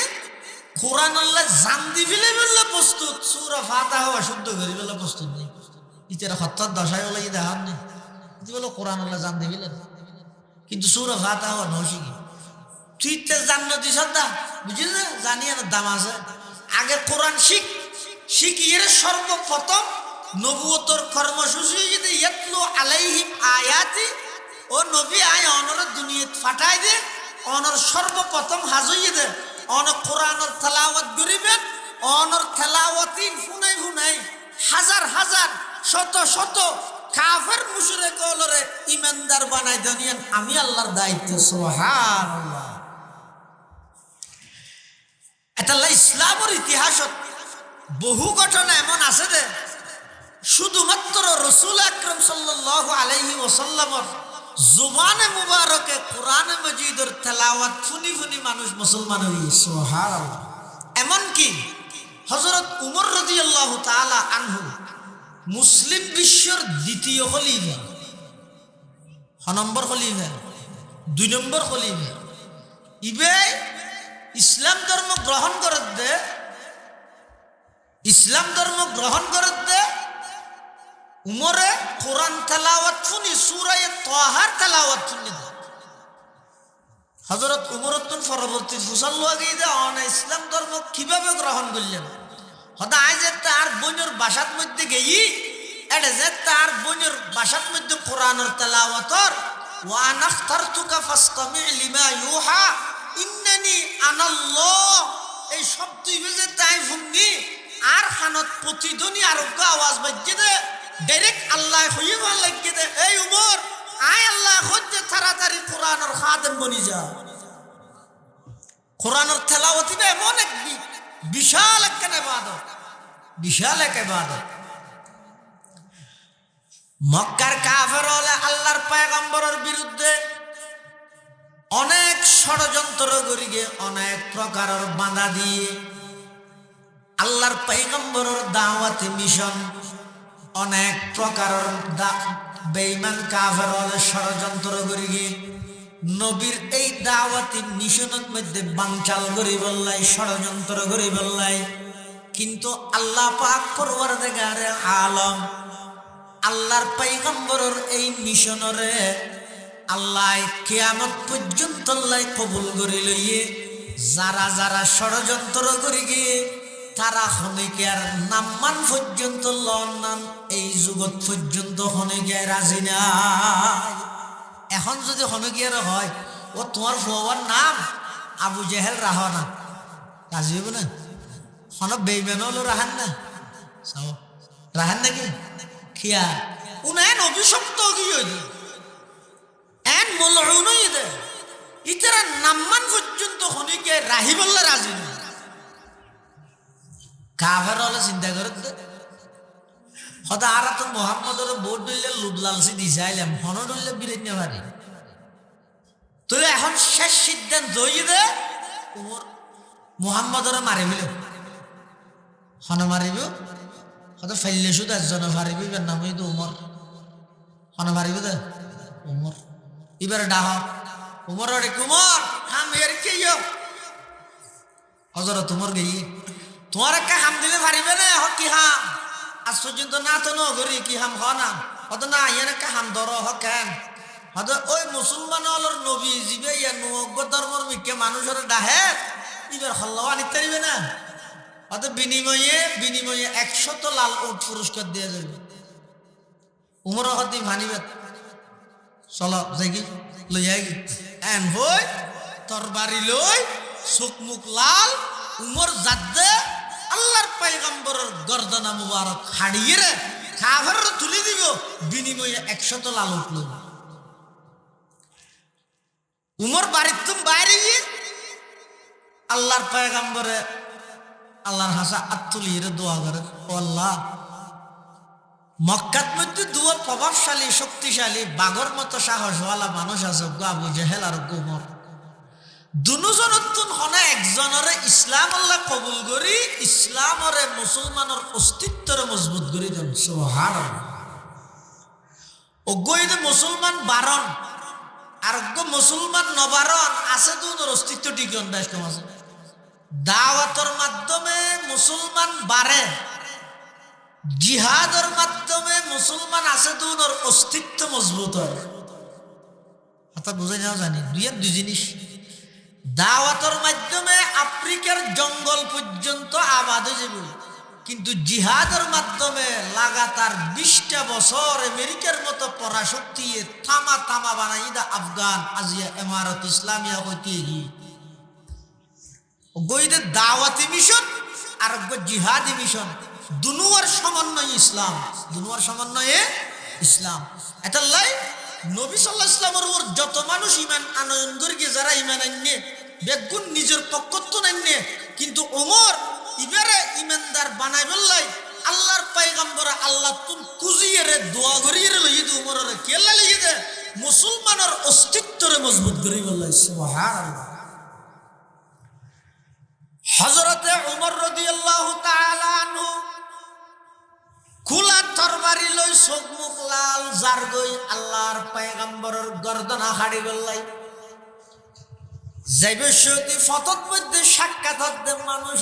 কোরআন আল্লাহ জান দি ফেলে বললে প্রস্তুত, সূরা ফাতিহা অশুদ্ধ করি বলে প্রস্তুত নেই। ইতারা হত্যার দশায় বলে দেখান নেই বলো কোরআন আল্লাহ জান দি ফেলে, কিন্তু সূরা ফাতিহা নশিকি তুই তো জান্নাতি সদা বুঝলি না, জানিয়ে না দাম আছে। আগে কোরআন শিখিয়ে সর্বপ্রথম নবুয়তর কর্মসূচি যদি ইয়াতলু আলাইহিম আয়াতি ও নবী আয় অনর দুনিয়াত ফাটাই দে, অনর সর্বপ্রথম হাজইয়ে দে, অনর কোরআনের তেলাওয়াত করিবেন, অনর তেলাওয়াতিন ফুনাই ফুনাই হাজার হাজার শত শত কাফের মুশরিক ওলরে ইমানদার বানাই দেনিয়ান আমি আল্লাহর দায়িত্ব। সুবহানাল্লাহ। এটা ইসলামের ইতিহাসত বহু ঘটনা এমন আছে যে শুধুমাত্র রাসূল আকরাম সাল্লাল্লাহু আলাইহি ওয়াসাল্লামের জুবানে মুবারকে কোরআনে মাজিদের তেলাওয়াত শুনি শুনি মানুষ মুসলমান হয়ে। সুবহানাল্লাহ। এমন কি হযরত উমর রাদিয়াল্লাহু তাআলা আনহু মুসলিম বিশ্বের দ্বিতীয় খলিফা, নম্বর খলিফা, 2 নম্বর খলিফা, ইবে ইসলাম ধর্ম গ্রহণ করে দে, ইসলাম ধর্ম গ্রহণ করে দে উমরে কোরআন তেলাওয়াত শুনি সূরা তাহার তেলাওয়াত শুনি দে। হযরত উমর পরবর্তী ফুসাল লাগি দে ইসলাম ধর্ম কিভাবে গ্রহণ করলেন। হদা আই যে তার বোনের বাসার মধ্যে গেই এটা যে তার বোনের বাসার মধ্যে কোরআনের তেলাওয়াতর ওয়া নাখতারতুকা ফাসতামি লিমা ইউহা ইন্নানি আনাল্লাহ এই শব্দ যে তাই শুননি আর খানত প্রতিধ্বনি আরোগ্য আওয়াজ বাজছে দে ডাইরেক্ট আল্লাহ হইয়ে ভাল লাগিয়ে দে এই উমর আয় আল্লাহ হচ্ছে তাড়াতাড়ি কোরআনের খাদেম বনি যা। কোরআনের তেলাওয়াত এমন এক বিশাল এক ইবাদত, বিশাল এক ইবাদত। মক্কার কাফেররা আল্লাহর পয়গম্বরের বিরুদ্ধে অনেক ষড়যন্ত্র করিগে, অনেক প্রকারের বাধা দিয়ে আল্লাহর পয়গম্বরের দাওয়াত মিশন অনেক প্রকারের বেঈমান কাফেররা ষড়যন্ত্র করিগে নবীর এই দাওয়াতি মিশনের মধ্যে বানচাল করি বললাই, ষড়যন্ত্র করি বললাই। কিন্তু আল্লাহ পাক পরওয়ারদিগারে আলম আল্লাহর পয়গম্বরের এই মিশনরে আল্লাহ কিয়ামত পর্যন্ত আল্লাহ কবুল করে লইয়ে যারা যারা ষড়যন্ত্র করি গিয়ে তারা হনিকে আর নাম্মান পর্যন্ত লন্নান এই যুগত পর্যন্ত হনিকে রাজি না। এখন যদি হনকিয়ার হয় ও তোমার ফোয়ার নাম আবু জেহেল রাহ না, রাজি হইব না? হন বেইমান হলো রাহান না, রাহান নাকি খিয়া উনায়ন অভিশপ্ত গিয়ে এন মলউন দে ইতারা নাম্মান পর্যন্ত হনিকে রাহি বললে রাজি না। কাফের হলে চিন্তা করে হদা আর তো মোহাম্মদের ভোট দিলে লুট লালসি দিছাইলাম হন ধরলে বিরেন পারি তো এখন শেষ সিদ্ধান্ত হয়ে দে উমর মোহাম্মদের মারিবিল হন মারিব হয়তো ফেললে শুধু একজন ফারিবি এবার নাম হইতো উমর হন মারিব দে উমর এবার ডাহ উমর উমর হাম এর কে হজরত উমর গেই তোমার একটা হাম দিলে পারিবে না হ কি হাম আজ পর্যন্ত না তো নগরী কি হাম হ না হতো না ইয়ার একটা হাম ধর হ কেন হয়তো ওই মুসলমান হলর নবী জিবে ইয়া নব্য ধর্মর মিকে মানুষের ডাহে এবার হল্লাও আনিতে পারিবে না হয়তো বিনিময়ে 100 লাল উট পুরস্কার দিয়ে যাবে উমর হদি ভানিবে চলো যাই কি লইয়া গি এন হই তোর বাড়ি লই চোখ মুখ লাল উমর জাদ্দে আল্লাহর পয়গম্বরের গর্দনা মুবারক হাড়িয়ে রে কাফের তুলে দিব বিনিময়ে 100 লাল উঠল উমর বাড়ির তুম বাইরে গিয়ে আল্লাহর পয়গম্বরে আল্লাহর হাসা আত্মলিয়ে দোয়া করে ও আল্লাহ মক্কার মধ্যে দুয়া প্রভাবশালী শক্তিশালী বাঘর মতো সাহসওয়ালা মানুষ আছে আবু জেহেল আর উমর দুজনতুন হনে একজনরে ইসলাম আল্লাহ কবুল করি ইসলামরে মুসলমানের অস্তিত্বরে মজবুত করি দেন সুবহানাল্লাহ অগৈদে মুসলমান বারণ আর মুসলমান নবারণ আছে দুনোর অস্তিত্ব টিকন দায়িত্ব আছে দাওয়াতের মাধ্যমে মুসলমান বাড়ে জিহাদের মাধ্যমে মুসলমান আছে দুনোর অস্তিত্ব মজবুত হয় কথা বুঝাই যাও জানি দুই জিনিস দাওয়াতের মাধ্যমে আফ্রিকার জঙ্গল পর্যন্ত আবাদ হয়ে যাবে কিন্তু জিহাদের মাধ্যমে লাগাতার 20টা বছর আমেরিকার মতো পরাশক্তি থামা থামা বানাই দা আফগান আজিয়া ইমারত ইসলামিয়া হইতে গইদের দাওয়াতি মিশন আর জিহাদি মিশন দুনুয়ার সমন্বয় ইসলাম, দুনুয়ার সমন্বয়ে ইসলাম। এটা লাই নবী সাল্লাল্লাহু আলাইহি ওয়াসাল্লামের উপর যত মানুষ ঈমান আনয়ন করি যারা ঈমান আননে বেগুন নিজের পক্ষত্ব নাইনে, কিন্তু ওমর ইবারে ঈমানদার বানাই বললাই আল্লাহর পয়গম্বর আল্লাহ তুন কুজিয়ে রে দোয়া করিয়ে রে লইয়ে ওমরের কেলা লইয়ে দে মুসলমানের অস্তিত্বরে মজবুত করি বললাই সুবহানাল্লাহ। হযরতে ওমর রাদিয়াল্লাহু তাআলা আনহু খোলা তরবারি লই চোখ মুখ লাল জার গই আল্লাহর পয়গম্বরের গর্দনা হাড়ি বললাই যাইবে সত্যি ফতত মধ্যে সাক্ষাৎ হতে মানুষ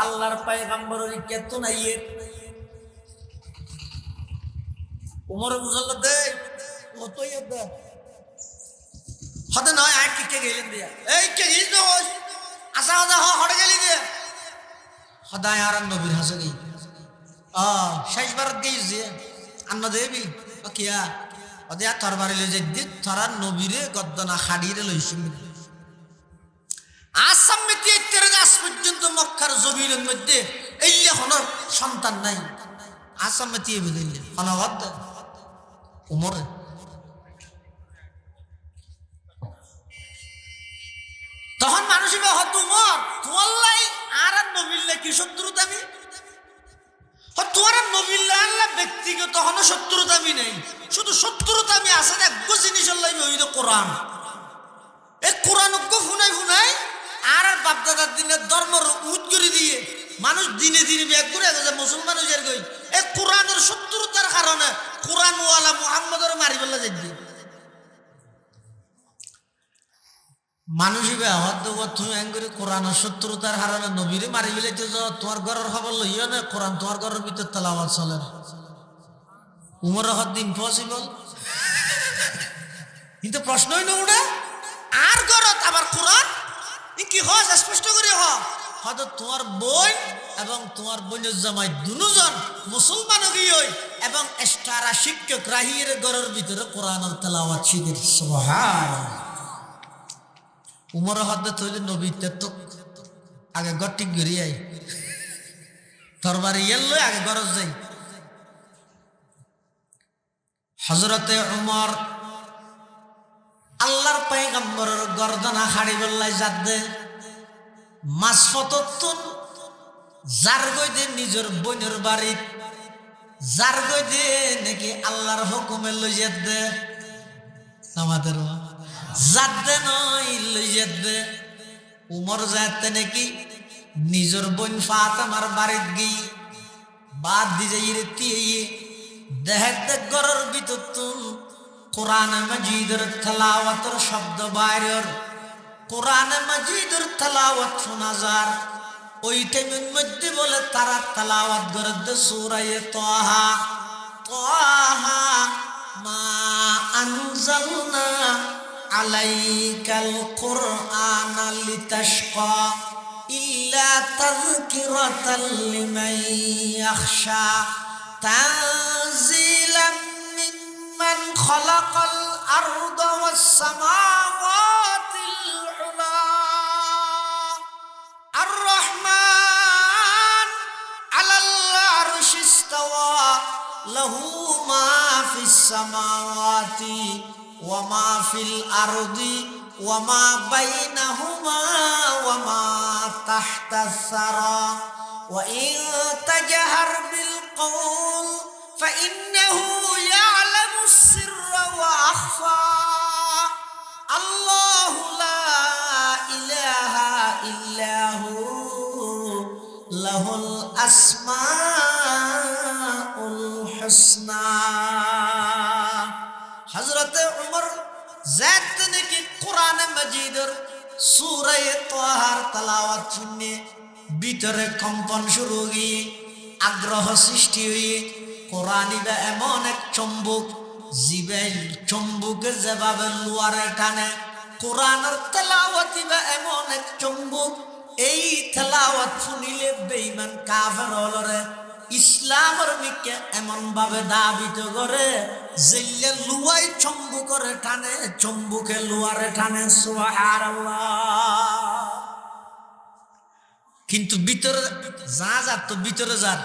আল্লাহর পয়গম্বরের কেত নাইয়ে ওমর বুঝল দে কতই দে হতে নয় আর কে গেলেন দিয়া এই কে গিস না আসা হদা হড় গেলি দে হদায় আর নবীর হাসে গই শেষ ভারত গেইস যে আন্ন দেবী কিয়া ওদে আর তরবারি লই যাই দি থরার নবীরে গদ্দনা হাড়িরে লইছি আসাম মেতে তেরে আজ পর্যন্ত মক্কার জমিনের মধ্যে এইলে হন সন্তান নাই আসাম মেতে বুঝাইলে হনগদ উমর তখন মানুষ হত উমর তোমাল্লাই আর নবীল্লা কি শত্রুতা আমি তোমার নবীল্লা আল্লাহ ব্যক্তিগত হন শত্রুতা আমি নেই, শুধু শত্রুতা আমি আছে এক জিনিস ওই কোরআন। এই কোরআন ফুনাই ফুনাই আর বাপদাদার দিনের ধর্মের উদ করে দিয়ে মানুষ দিনে দিনে ব্যাগ করে গেছে মুসলমান হয়ে গই এই কোরআনের শত্রুতার কারণে কোরআনওয়ালা মুহাম্মদের মারি বললা যাই মানুষই তুমি এং করে কোরআনের শত্রুতার কারণে নবীরে মারি বেলাইতে তোমার ঘরের খবর লইও না কোরআন তোমার ঘরের ভিতর তেলাওয়াত চলে না উমরের হদ ইম্পসিবল। কিন্তু প্রশ্নই না উঠে আর ঘরত আবার কোরআন কি হয় স্পষ্ট করে হয়তো তোমার বোন এবং তোমার বোনের জামাই দুজন মুসলমান হই এবং এক্সট্রা শিক্ষক রাহিয়ের ঘরের ভিতরে কোরআনের তেলাওয়াত শিখে সুবহানাল্লাহ। উমরের হদ তৈরি নবী তো আগে গটি গড়িয়াই তরবারি এল আগে গরজ যাই হযরতে উমর আল্লাহর পয়গম্বরের গর্দনা হাড়ি বললাই যাদে মাসফততুন যার গইদে নিজের বোনের বাড়ি যার গইদে নাকি আল্লাহর হুকুমে লই যাদে আমাদের যাদে নয় লই যাদে উমর যাতে নাকি নিজের বোন ফাতেমার বাড়িত গই বাদ দি যাই রে তিয়ে দেহতে ঘরের ভিতর তুন কোরআন মাজিদের তেলাওয়াতের শব্দ বাইরের কোরআন মাজিদের তেলাওয়াত শোনা যায় ওই টাইমের মধ্যে বলে তারা তেলাওয়াত করে সূরা তাহা তাহা মা আনজালনা আলাইকাল কুরআনা লিতাশকা ইল্লা তাযকিরাতাল লিমান ইয়াখশা তানজিলাম من خلق الأرض والسماوات العلى الرحمن على العرش استوى له ما في السماوات وما في الأرض وما بينهما وما تحت الثرى وإن تجهر بالقول فإنه يعلم السر وأخفى الله لا إله إلا هو له الأسماء الحسنى حضرت عمر ذات نকি কোরআন মাজিদের সূরা তাহার তেলাওয়াত শুনে ভিতরে কম্পন শুরু হয়ে আগ্রহ সৃষ্টি হয়ে কোরআনিবা এমন এক চম্বুক জিবেল চম্বুকে যেভাবে লোয়ারে টানে কোরআনের তেলাওয়াতিবা এমন এক চম্বুক এই তেলাওয়াত শুনিলে বেঈমান কাফের হলরে ইসলামের মিকে এমন ভাবে দাবিত করে জেলে লুয়াই চম্বু করে টানে, চম্বুকে লুয়ারে টানে। সুবহানাল্লাহ। কিন্তু ভিতরে যা তো ভিতরে যার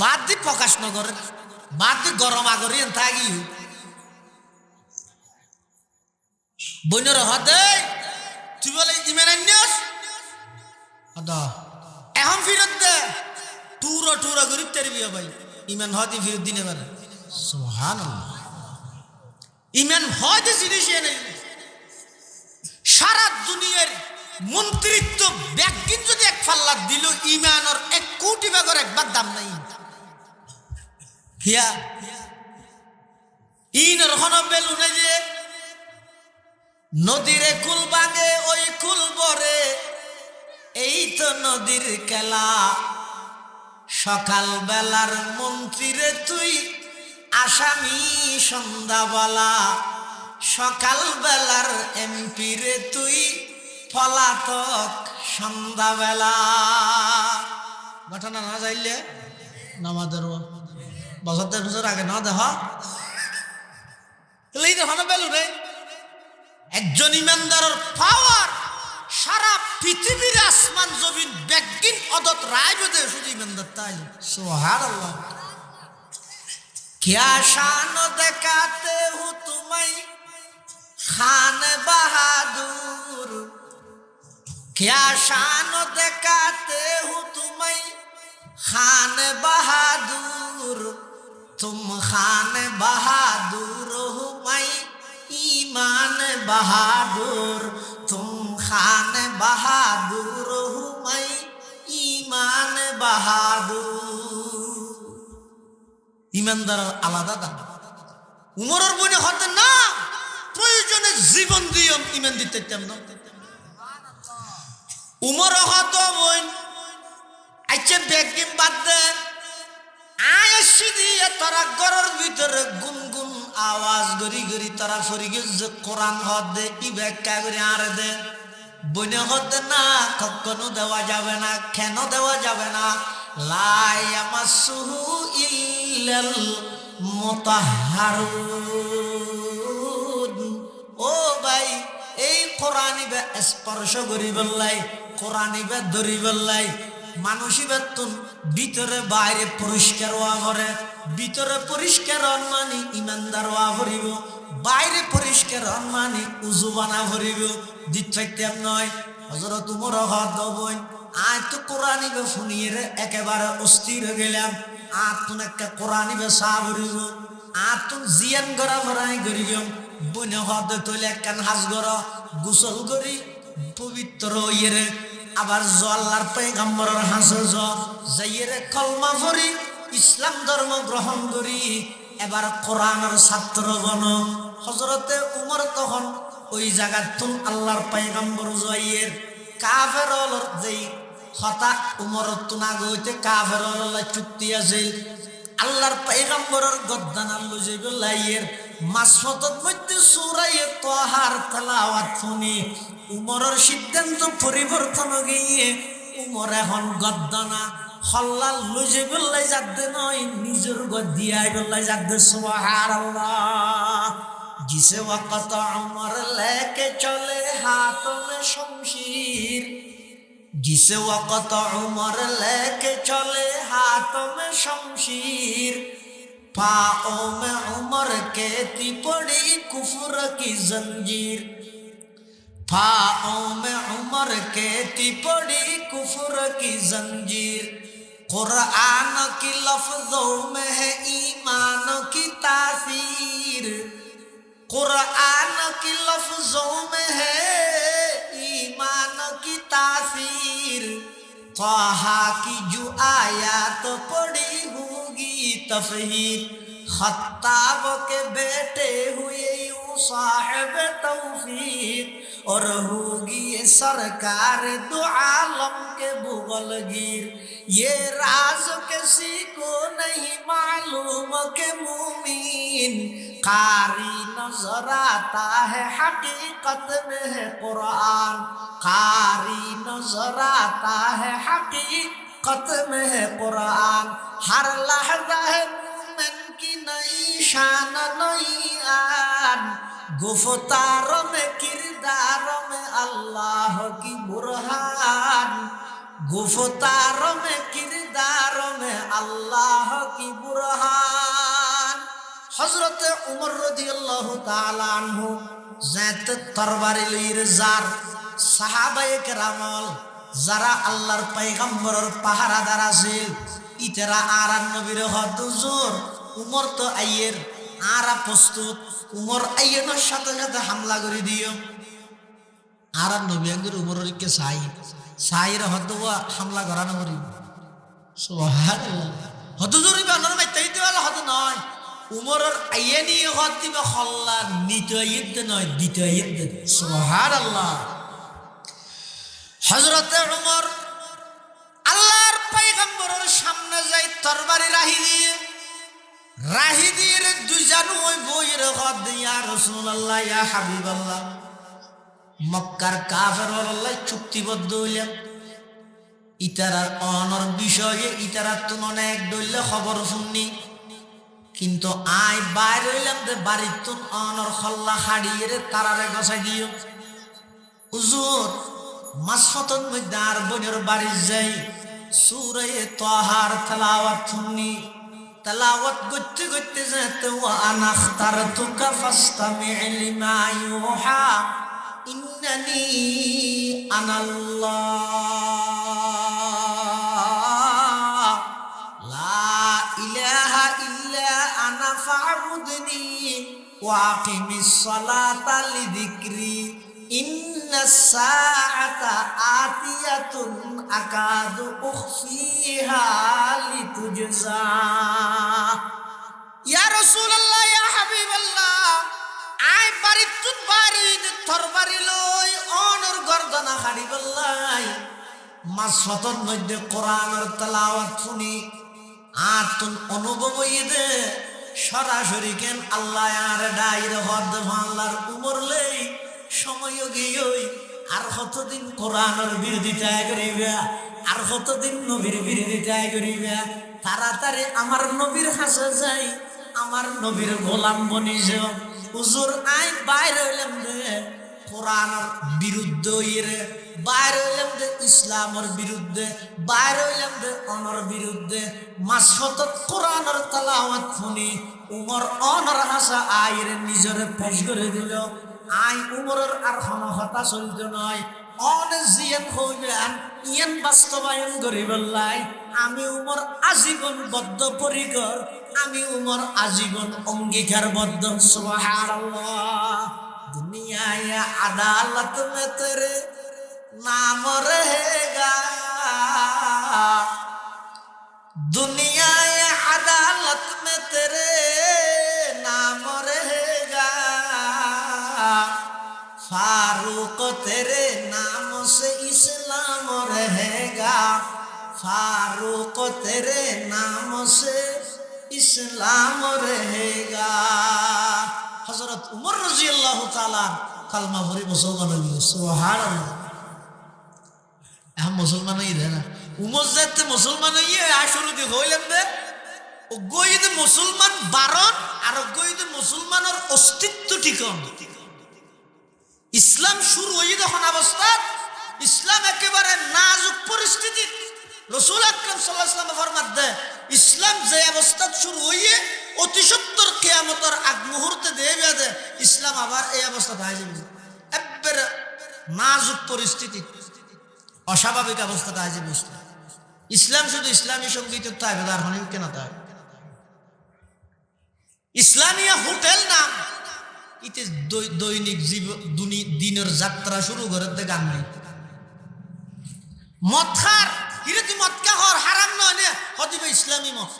বাদ দি প্রকাশ নগরে, বাদ দি গরম আগরি থাকি বইনের হদে তুই বলে ইমান আনিস এখন ফিরত দে টুরা টুরা করি তেরি বিয়া ভাই ইমান হদি ফিরত দিনে পারে। সুবহানাল্লাহ। ইমান হদি জিনিস নেই। সারা দুনিয়ার মন্ত্রিত্ব ব্যাগিন যদি এক ফাল্লা দিল ইমানর 1 কোটি ভাগের একবার দাম নাই। হিয়া ইনর হন বেলু নাই যে নদীরে কুল ভাঙে ওই কুল বরে, এই তো নদীর খেলা। সকাল বেলার মন্ত্রীরে তুই আসামি সন্ধ্যাবেলা, সকাল বেলার এমপি রে তুই পলাতক সন্ধ্যাবেলা। ঘটনা না যাইলে নামাজের বছর 10 বছর আগে না দেখ এই দেখো বেলু রে একজন ইমানদারের পাওয়ার সারা পৃথিবীর আসমান জমিন ব্যাগিন অদত রায় বেঁধে শুধু ইমানদার তাই। সুবহানাল্লাহ। क्या शान दिखाते हो तुम्हें खान बहादुर, क्या शान दिखाते हो तुम्हें खान बहादुर, तुम खान बहादुर हो मैं ईमान बहादुर, तुम खान बहादुर हो मैं ईमान बहादुर। ইমানদার আলাদা দাম। উমরের বনে হতে না প্রয়োজনে জীবন দিয়ে ইমান দিতে না। উমর হত বই আচ্ছা ব্যাগিম বাদ দে আয়সি দিয়ে তারা ঘরের ভিতরে গুনগুন আওয়াজ গড়ি গড়ি তারা ফরি গেছে কোরআন হদ দে ই ব্যাখ্যা করে আর দে বনে হতে না কখনো দেওয়া যাবে না। কেন দেওয়া যাবে না? লা ইয়ামাসসুহু ইল্লাল মুতাহহারুন। ও ভাই এই কোরআনিবে স্পর্শ করি বললাই, কোরআনিবে ধরি বললাই, মানুষিবে তুন ভিতরে বাইরে পরিষ্কার হওয়া করে। ভিতরে পরিষ্কার হন মানে ইমানদার হওয়া ভরিব, বাইরে পরিষ্কার হন মানে উজু বানা ভরিব। দিতেম নয় হযরত উমর হদ বই আজ তো কোরআনিবে শুনিয়ে রে একেবারে অস্থির হয়ে গেলাম। আর তুন একটা কোরআনিবে সা ভরিব, আর তুন জিয়ান গড়া ভরাই গরিব বনে হদ তৈলে একখান হাজ গড় গোসল করি পবিত্র ইয়ে আবার জ আল্লাহর পয়গম্বরের হাসে যাইয়ে কলমা ভরি ইসলাম ধর্ম গ্রহণ করি। এবার কোরআনের ছাত্র বন। হযরতে উমর তখন ওই জায়গা তুন আল্লাহর পয়গম্বর যাইয়ে কাফের যেই হতা উমর তুনা গইতে কাফের চুক্তি আছে আল্লাহর পয়গম্বরের গদ্দান আল্লাহ যাইবে লাইয়ের মাসফতত মধ্যে সূরায়ে তাহার তেলাওয়াত শুনি উমরের সিদ্ধান্ত পরিবর্তন গিয়ে উমর এখন গদ্দানা হল্লাল লুজে বললাই যাতে নয় নিজের গদ্দিয়াই বললাই যাতে। সুবহানাল্লাহ। जिसे वक़्त उमर लेके चले हाथों में शमशीर, जिसे वक़्त उमर लेके चले हाथों में शमशीर, पाओं में उमर के ती पड़ी कुफ्र की जंजीर, पाओं में उमर के ती पड़ी कुफ्र की जंजीर। कुरान की लफ्ज़ों में है ईमान की तासीर, कुरान की लफ्ज़ों में है ईमान की तासीर। क़ाहा की जो आयत पड़ी होगी तफहीर, खत्ताब के बेटे हुए यूं साहिब तौफीक, और होगी ये सरकार दो आलम के बुगलगीर। ये राज किसी को नहीं मालूम के मुमीन, कारी नजर आता है हकीकत में है कुरान, कारी नजर आता है हकीकत खत्म है कुरान हर लहजा है मोमिन की नई शान नई आन गुफ्तारों में किरदारों में अल्लाह की बुरहान गुफ्तारों में किरदारों में अल्लाह की बुरहान हजरत उमर रदियल्लाहु ताआला अन्हु ज़ैत तरबारी लईर जार साहाबाए केरामल যারা আল্লাহর পয়গম্বরের পাহারাদার আছিল ইতারা আরান নবীর হদুজুর উমর তো আইয়ের আরা প্রস্তুত উমর আইয়ের সাথে সাথে হামলা করে দিও আরান নবী আঙ্গুর উমরের কে সাইর হদুয়া হামলা করানো করি সুবহানাল্লাহ হদুজুরি বানর মাইতাই দেওয়ালা হদ নয় উমরের আইয়ে নিয়ে হদ দিবে খল্লা নিতে আইয়েদ নয় দিতে আইয়েদ সুবহানাল্লাহ হযরতে উমর আল্লাহর পয়গম্বরের সামনে যাই তরবারি রাহি দিয়ে দুইজন ওই বইয়ের হদ ইয়া রাসূলুল্লাহ ইয়া হাবিবাল্লাহ মক্কার কাফের আল্লাহ চুক্তিবদ্ধ হইলেন ইতারার অনর বিষয়ে ইতারার তো অনেক দইলে খবর শুননি কিন্তু আয় বাইরে হইলাম যে বাড়ির তো অনর খল্লা হাড়িয়ে তারারে গছাই দিও হুজুর মাসফতন মধ্যে আর বোনের বাড়ি যাই সূরা তাহার তেলাওয়াত শুনি তেলাওয়াত করতে করতে যেতে ওয়া আনাখতারতুকা ফাসতামি লিমা ইউহা ইন্নানি আনাল্লাহ লা ইলাহা ইল্লা আনা ফা'বুদনি ওয়া আকিমিস সালাতা লিযিকরি ইন্নাস সাআতা আতিয়াতুন আকাদু উখফিহা লিতুজজা ইয়া রাসূলুল্লাহ ইয়া হাবিবাল্লাহ আয় বাড়িতুন বাড়িত তরবারি লই অনর গর্দনা হারিবাল্লাহ মাসফতন মধ্যে কোরআনের তেলাওয়াত শুনি আতুন অনুভব হইদে সরাসরি কেন আল্লাহ আর ডাইর হদ আল্লাহর উমর লই সময় গিয়েই আর কতদিন কোরআনের বিরোধিতা করিবা আর কতদিন নবীর বিরোধিতা করিবা তাড়াতাড়ি আমার নবীর কাছে যাই আমার নবীর গোলাম বনি যাও হুজুর আই বাইরে হইলাম রে কোরআনের বিরুদ্ধে ইরে বাইরে হইলাম রে ইসলামের বিরুদ্ধে বাইরে হইলাম রে অনর বিরুদ্ধে মাসফতত কোরআনের তেলাওয়াত শুনি উমর অনর হাসা আইরে নিজরে পেশ করে দিল আই উমরের আর কোনো হতা চলতে নয় অনেক জিয়ান হইবেন ইয়ান বাস্তবায়ন করিবলাই আমি উমর আজীবন বদ্ধপরিকর আমি উমর আজীবন অঙ্গীকারবদ্ধ সুবহানাল্লাহ দুনিয়ায় আদালত মে তেরে নাম রহেগা দুনিয়ায় আদালত মে তেরে নাম রহেগা फारूक तेरे नाम से इस्लाम रहेगा फारूक तेरे नाम से इस्लाम रहेगा हजरत उमर रज़ियल्लाहु ताला कलमा भरी मुसलमान हुई सुबहानअल्लाह हम मुसलमान ही रहना उमर जाते मुसलमान ही है आशुरू दी होइलेन दे ও গইদ মুসলমান বারণ আর গইদ মুসলমানের অস্তিত্ব ঠিকন ইসলাম শুরু হয়ে যখন অবস্থা ইসলাম একেবারে নাজুক পরিস্থিতি রাসূল আকরাম সাল্লাল্লাহু আলাইহি ওয়াসাল্লাম ফরমাত দেয় ইসলাম যে অবস্থা শুরু হয়ে অতি সত্তর কিয়ামতের আগ মুহূর্তে দেবে দে ইসলাম আবার এই অবস্থা হয়ে যাবে একেবারে নাজুক পরিস্থিতি অস্বাভাবিক অবস্থা হয়ে যাবে ইসলাম শুধু ইসলামী সঙ্গীত থাকবে আর হনে কেন থাকবে ইসলামিয়া হোটেল নাম ইতে দৈনিক দিনের যাত্রা শুরু করে গান নেই মদ খার হিরে তুই মদ কা কর হারাম নয় নে হদিবে ইসলামী মদ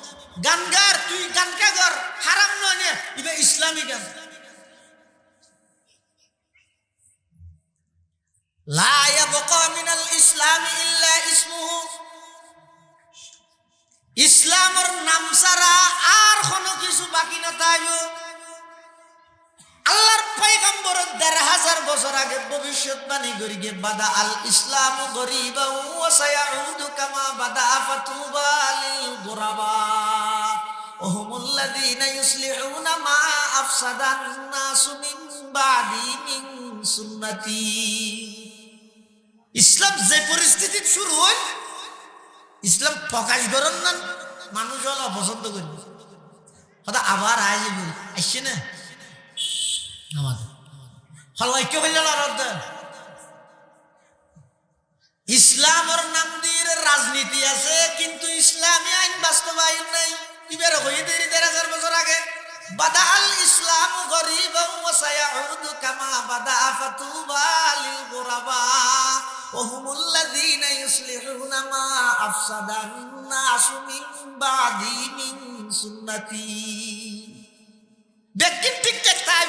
গান গার তুই গান কা কর হারাম নয় নে ইবে ইসলামী গান লা ইয়াবকা মিনাল ইসলাম ইল্লা ইসমুহু ইসলামের নাম ছাড়া আর কোনো কিছু বাকি না থাকবে আল্লাহর পয়গম্বর ১৫০০ 1000 বছর আগে ভবিষ্যৎবাণী করি গে বাদা আল ইসলাম গরিবা ওয়া সায়াউদু কামা বাদা ফাতুবা লিল গুরাবা ওহুমুল্লাযীনা ইউসলিহুনা মা আফসাদান নাসু মিন বাদি মিন সুন্নতি। ইসলাম যে পরিস্থিতি শুরু হয় ইসলাম প্রকাশ করেন না মানুষ হল অপছন্দ করি হয়তো আবার আয় আসছে না আমাদের হলকে ইসলামের নাম দিয়ে রাজনীতি আছে কিন্তু ইসলামী আইন বাস্তবায়ন নাই। কিবার হয়ে দেরি 1000 বছর আগে বাদা আল ইসলাম গরিবান ওয়া সায়াউদু কামা বাদা ফাতুবা লিল গুরাবা ওহুমুল্লাযীনা ইউসলিহুনা মা আফসাদান নাসু মিন বাদি মিন সুন্নতি। দেখেন ঠিকঠাক তাই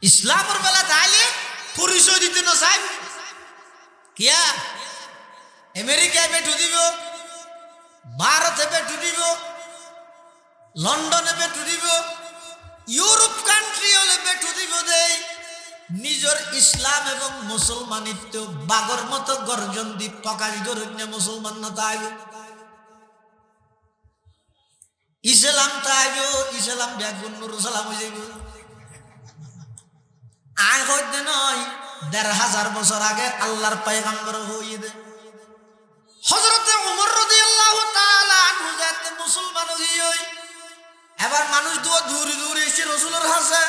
ইসলামের বেলা তাইলে পরিচয় দিতে না চাই কিয়া আমেরিকায় বেঠু দিব, ভারতে বেঠু দিব, লন্ডনে বেঠু দিব, ইউরোপ কান্ট্রি হলে বেঠু দিব দেই নিজের ইসলাম এবং মুসলমানিত্ব বাগর মতো গর্জন দি প্রকাশ করুন না মুসলমান না তাই ইসলাম তাই ইসলাম ব্যাগুন নুর সালাম হয়ে যাইব আয় হইতে নয় 1500 বছর আগে আল্লাহর পয়গম্বর হইয়ে দে হযরতে ওমর রাদিয়াল্লাহু তাআলা আনহু যাতে মুসলমান হই এবার মানুষ দূরে দূরে এসে রাসূলের কাছে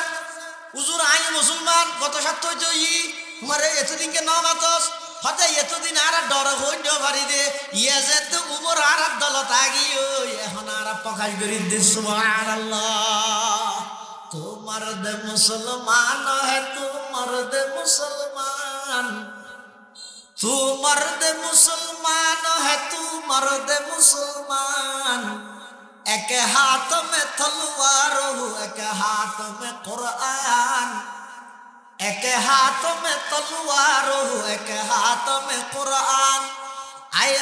হুজুর আই মুসলমান কত সত্য হইছে তোমারে এতদিনকে নামাতস হতে এতদিন আর ডর হইন বাড়ি দে ইয়ে যে তো উমর আর দলত আগি এখন আর প্রকাশ করি দে সুবহানাল্লাহ তো মর্দ মুসলমান है तू मर्द मुसलमान तू मर्द मुसलमान है तू मर्द मुसलमान एक हाथ में तलवार हो एक हाथ में कुरान एक हाथ में तलवार हो एक हाथ में कुरान आए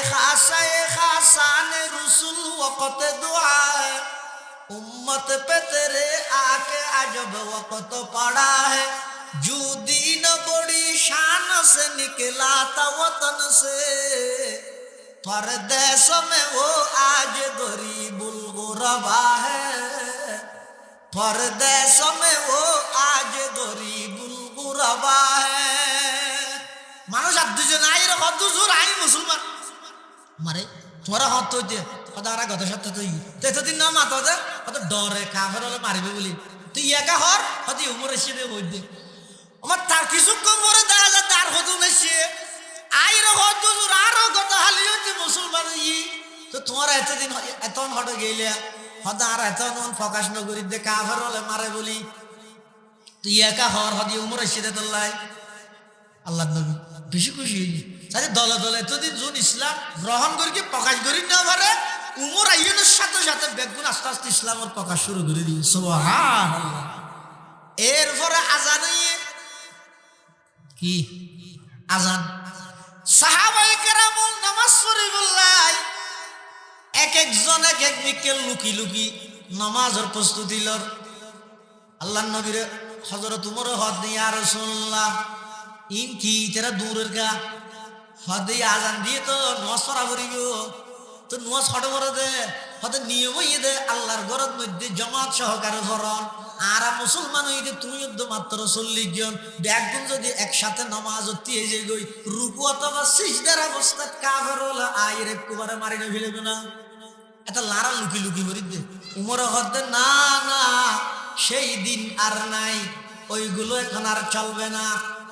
खासान रसूल वक़्त दुआ उम्मत पे तेरे आके अजब वक़्त पड़ा है जो दीन बड़ी शान से निकला था वतन से परदेश में वो आज गरीबुल गुरबा है परदेश में वो आज गरीबुल गुरबा है মানুষ আর দুজন আই রে কত জোর আই মুসলমান মারে তোরা হত হইতে কদারা গত সপ্তাহ তুই এতদিন না মাতো দে কত ডরে কাফের হলে মারিবে বলি তুই একা হর হতি উমর এসে দে বই দে আমার তার কিছু কম করে দেখা যায় তার হতো নেছে আই রে কত জোর আর গত হালি হইতে মুসলমান ই তো তোমার এতদিন এতন হট গেলে হদা আর এতন ফোকাস নগরী দে কাফের হলে মারে বলি তুই একা হর হতি উমর এসে দে তোলাই আল্লাহ নবী বেশি খুশি তাহলে দলে দলে এতদিন জুন ইসলাম গ্রহণ করি প্রকাশ করি না পারে উমর আইনের সাথে সাথে বেগুন আস্তে আস্তে ইসলামের প্রকাশ শুরু করে দিই সুবহানাল্লাহ। এরপরে আজান কি আজান সাহাবায়ে কেরাম নামাজ শরীফুল্লাহ এক একজন এক এক দিকে লুকি লুকি নামাজের প্রস্তুতি লর আল্লাহ নবীর হযরত উমর হদ ইয়া রাসূলুল্লাহ ইন কি তেরা দূরের গা হদে আজান দিয়ে তো নামাজ পড়া করিব তো নামাজ ছড় করে দে হতে নিয়ম হইয়ে দে আল্লাহর ঘরের মধ্যে জামাত সহকারে করন আর মুসলমান হইতে তুমি মাত্র 40 জন একজন যদি একসাথে নামাজ দিয়ে যে গই রুকু অথবা সিজদার অবস্থায় কাফের হলে আইর একবারে মারি না ফেলবে না এটা লারা লুকি লুকি করি দে উমর হতে না না সেই দিন আর নাই ওইগুলো এখন আর চলবে না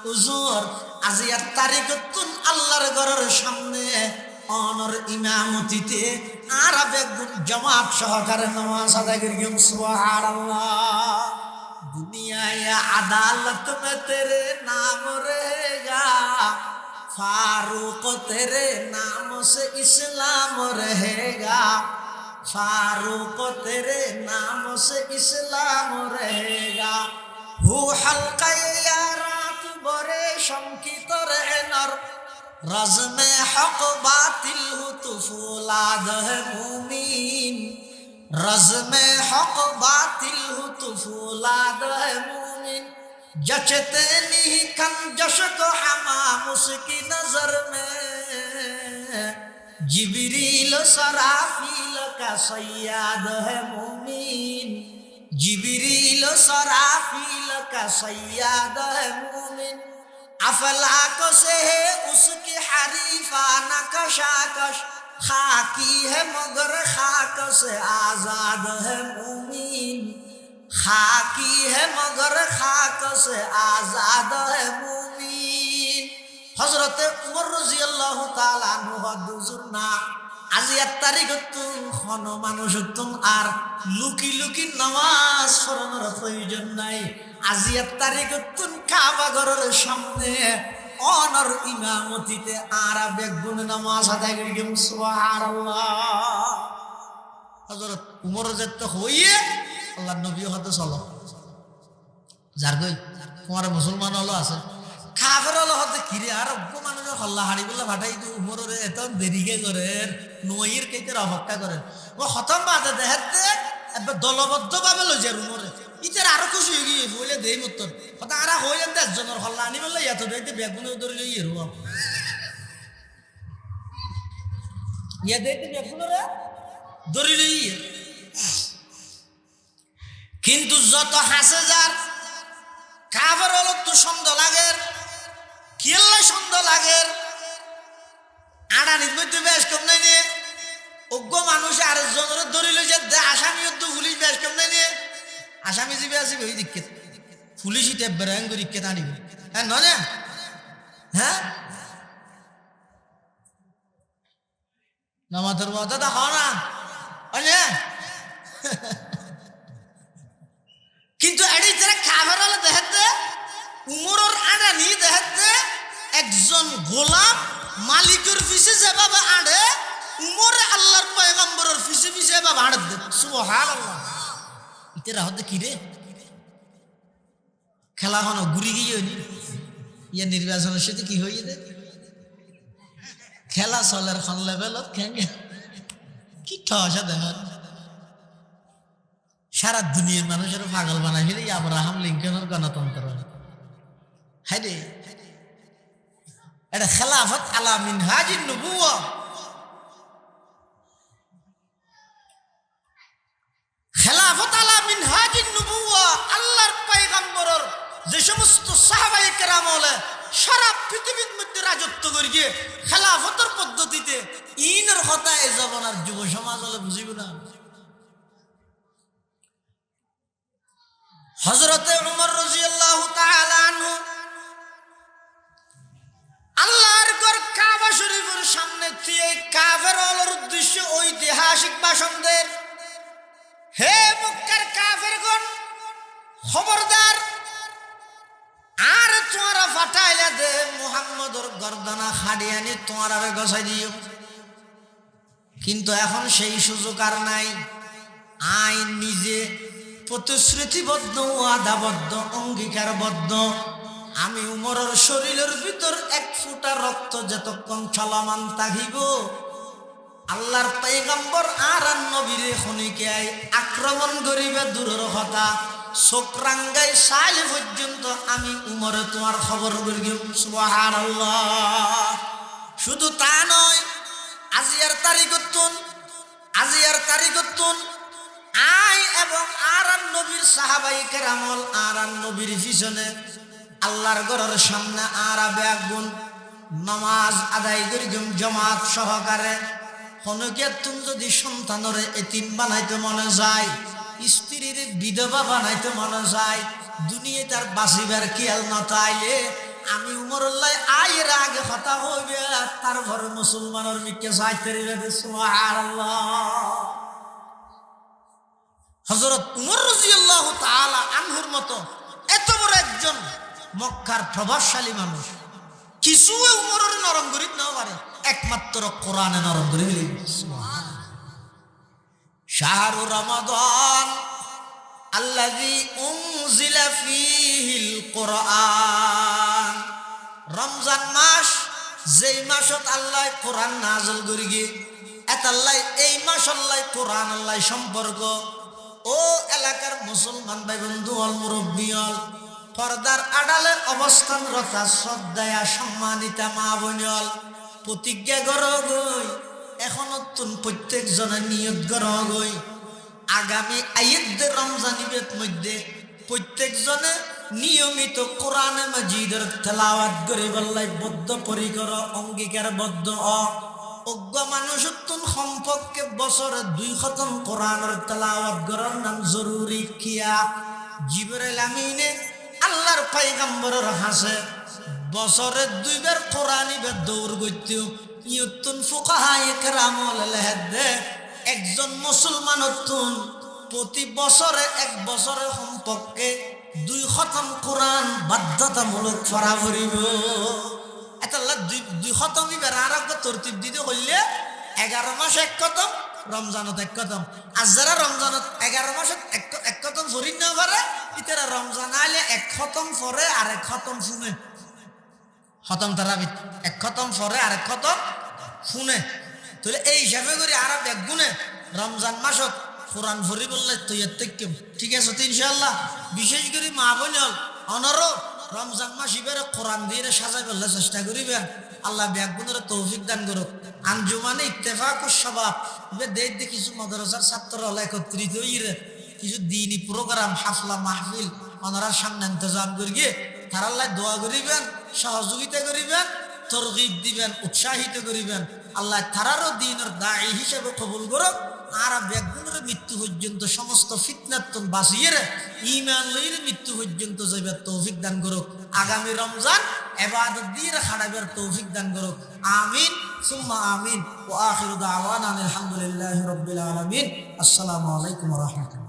হুজুর আজিয়ার তারিখতুন আল্লাহর ঘরের সামনে অনর ইমামতিতে আর বেগুন জামাত সহকারে নামাজ আদায় করি সুবহানাল্লাহ। दुनिया या अदालत में तेरे नाम रहेगा फारूक तेरे नाम से इस्लाम रहेगा फारूक तेरे नाम से इस्लाम रहेगा हु हल्का या रात बरे शंकित रहनर रज़्म हक बातिल हु तो फौलाद है मुमीन रज़्म हक बातिल हु तो फौलाद है मुमीन जचते नहीं कम जश को हमाम उसकी नजर में जिब्रील सराफील का सैयाद है मोमिन जिब्रील सराफील का सैयाद है मोमिन अफलाक से है उसकी हरीफाना कशाकश खाकी है मगर खाक से आजाद है मोमिन खाकी है मगर खाक से आजाद है मोमिन हजरत उमर রাদিয়াল্লাহু তাআলা আনহু হুজুর না আজি ১ তারিখ তুন খন মানুষ তুন আর লুকি লুকি নামাজ পড়ানোর প্রয়োজন নাই আজি ১ তারিখ তুন কাবা ঘরের সামনে অনর ইমামতিতে আর বেগুন নামাজ আদায় করিম সুবহানাল্লাহ হযরত উমর যেতে হইয়ে আল্লাহর নবী হতে চলো যার কই তোমার মুসলমান হলো আছে কাফের হলো হতে কিরে আর অজ্ঞ মানুষের হল্লা হাড়িগুলা ফাটাই তো উমরের এত দেরিকে করে নইয়ের কেইতে অপেক্ষা করে ও খতম বাদে দেখাতে একবার দলবদ্ধ ভাবে লই যায় উমরে ইতার আরো খুশি হয়ে গিয়ে বলে দেই মত কথা আর হইলেন 10 জনের হল্লা আনি বললে এত দেইতে বেগুনে ধরে লই এরো ইয়া দেইতে বেগুনে ধরে লই কিন্তু যত হাসে যার কাফের হলো তো সন্দেহ লাগে কিল্লা সন্দেহ লাগে আড়ানির মধ্যে বেশ কম নাই নিয়ে অজ্ঞ মানুষ আর জনের ধরিল যে আসামিও তো পুলিশ বেশ কম নাই নিয়ে আসামি জিবে আসবে ওই দিকে পুলিশই টেপ বেড়াং করে দিকে আনিবে হ্যাঁ নয় হ্যাঁ নামাজের মতো দেখো না কিন্তু এটি যারা কাফের হলে দেখাতে উমরের আড়ানি দেখাতে একজন গোলাম মালিকের পিছে যেভাবে আড়ে উমরে আল্লাহর পয়গম্বরের পিছে পিছে এভাবে আড়ে দে সুবহানাল্লাহ ইতেরা হতে কি রে খেলা হনো ঘুরি গিয়ে নি ইয়ে নির্বাচনের সাথে কি হয়ে দে খেলা চলের খন লেভেলত খেঙ্গে কি ঠসা দেখেন সারা দুনিয়ার মানুষের পাগল বানাই ফেলে আব্রাহাম লিঙ্কনের গণতন্ত্র হাই রে এটা খেলাফত আলা মিনহাজিন নবুওয়া খেলাফত আলা মিনহাজিন নবুওয়া আল্লাহর পয়গম্বরের যে সমস্ত সাহাবায়ে কেরাম হলে সারা পৃথিবীর মধ্যে রাজত্ব করে গিয়ে খেলাফতের পদ্ধতিতে ইনের কথা এই জমানার যুব সমাজ হলে বুঝিব না হযরতে উমর রাদিয়াল্লাহু তাআলা আনহু আল্লাহর ঘর কাবা শরীফের সামনে দিয়ে কাফেরদের উদ্দেশ্যে ঐতিহাসিক ভাষণ দেন হে মক্কার কাফেরগণ খবরদার আর তোমরা ফাটাইলে দে মুহাম্মদর গর্দানা খাড়িয়ানি তোমরা গছাই দিও কিন্তু এখন সেই সুযোগ আর নাই আইন নিজে প্রতিশ্রুতিবদ্ধ ওয়াদাবদ্ধ অঙ্গীকারবদ্ধ আমি উমরের শরীরের ভিতর 1 ফোঁটা রক্ত যতক্ষণ চলমান থাকিব আল্লাহর পয়গম্বর আর নবীরে খনিকে আক্রমণ করিবে দূরের কথা চোখরাঙ্গাই সাল পর্যন্ত আমি উমরে তোমার খবর করি সুবহানাল্লাহ শুধু তা নয় আজিয়ার তারিখতুন আই এবং আর নবীর সাহাবায়ে কেরামল আর নবীর পিছনে আল্লাহর ঘরের সামনে আর বেগুন নামাজ আদায় করিম জামাত সহকারে হনকে তুমি যদি সন্তানরে এতিম বানাইতে মনে যায় স্ত্রীর বিধবা বানাইতে মনে যায় দুনিয়া তার বাঁচিবার খেয়াল না তাইলে আমি উমরুল্লাহ আয়ের আগে কথা হইবে তারপর মুসলমানের মিকে যাইতে রে সুবহানাল্লাহ হযরত উমর রাদিয়াল্লাহু তাআলা আনহুর মতো এত বড় একজন মক্কার প্রভাবশালী মানুষ কিছু উমরের নরম গরিব না পারে একমাত্র কোরআনে নরম গরিব সুবহানাল্লাহ শাহরু রমাদান আল্লাযী উনজিলা ফীহিল কুরআন রমজান মাস যেই মাসত আল্লাহ কোরআন নাযিল করিগে এতাল্লাহ এই মাস আল্লাহ কোরআন আল্লাহ সম্পর্ক ও এলাকার মুসলমান ভাই বন্ধু অল মুরব্বী অল পর্দার আড়ালে অবস্থানরত শ্রদ্ধায়া সম্মানিতা মা বোনল প্রতিজ্ঞা করগই এখন তুন প্রত্যেক জনের নিয়ত করগই আগামী আইয়ুদ রমজান ঈদের মধ্যে প্রত্যেক জনে নিয়মিত কোরআনে মাজিদের তেলাওয়াত করে বল্লাই বদ্ধ পরিকর অঙ্গীকারবদ্ধ অজ্ঞ মানুষ তুন সম্পর্কে বছরে 2 খতম কোরআনের তেলাওয়াত করার নাম জরুরি কিয়া জিবরাইল আমিনে আল্লাহর পয়গম্বরের হাসে বছরে 2 বার কোরআন ইবে দৌড় গইতেও ইয়তুন ফুকাহায়ে কেরামল লেহদে একজন মুসলমান তুন প্রতি বছরে 1 বছরের সম্পর্কে 2 খতম কোরআন বাধ্যতামূলক পড়া করিব এতলা 2 খতম ইবে আরব তরতিব দিতে হইলে 11 মাস 1 খতম রমজানত 1 খতম আর যারা রমজানত 11 মাসে 1 খতম পড়ি না পারে ইতারা রমজান আইলে 1 খতম পড়ে আর 1 খতম শুনে খতম তারাবি 1 খতম পড়ে আর 1 খতম শুনে তাহলে এই হিসাবে করে আরব এক গুণে রমজান মাসত কোরআন পড়ি বললে তৈয়ার থেকে ঠিক আছে তো ইনশাআল্লাহ বিশেষ করে মা বোনল অনরো রমজান মাস ইবারে কোরআন দিয়ে সাজাই বললে চেষ্টা করিবেন আল্লাহ ব্যাগুনের তৌফিক দান করুক আঞ্জুমানে ইত্তেফাকুস শাবাব ইবে দেই দে কিছু মাদ্রাসার ছাত্ররা একত্রিত হইরে কিছু দিনী প্রোগ্রাম হাফলা মাহফিল ওনারা সামনে ইন্তজাম করিয়ে তার আল্লাহ দোয়া করিবেন সহযোগিতা করিবেন তরগিব দিবেন উৎসাহিত করিবেন আল্লাহ তারারও দিনের দায়ী হিসেবে কবুল করুক আর ব্যাগুনের মৃত্যু পর্যন্ত সমস্ত ফিতনাতুন বাঁচিয়ে ঈমান লইরে মৃত্যু পর্যন্ত যাইবার তৌফিক দান করুক আগামী রমজান ইবাদত দিয়ে খাড়াবার তৌফিক দান করুক আমিন সুম্মা আমিন ওয়া আখিরু দাওয়ানা আলহামদুলিল্লাহি রাব্বিল আলামিন আসসালামু আলাইকুম ওয়া রাহমাতুল্লাহ।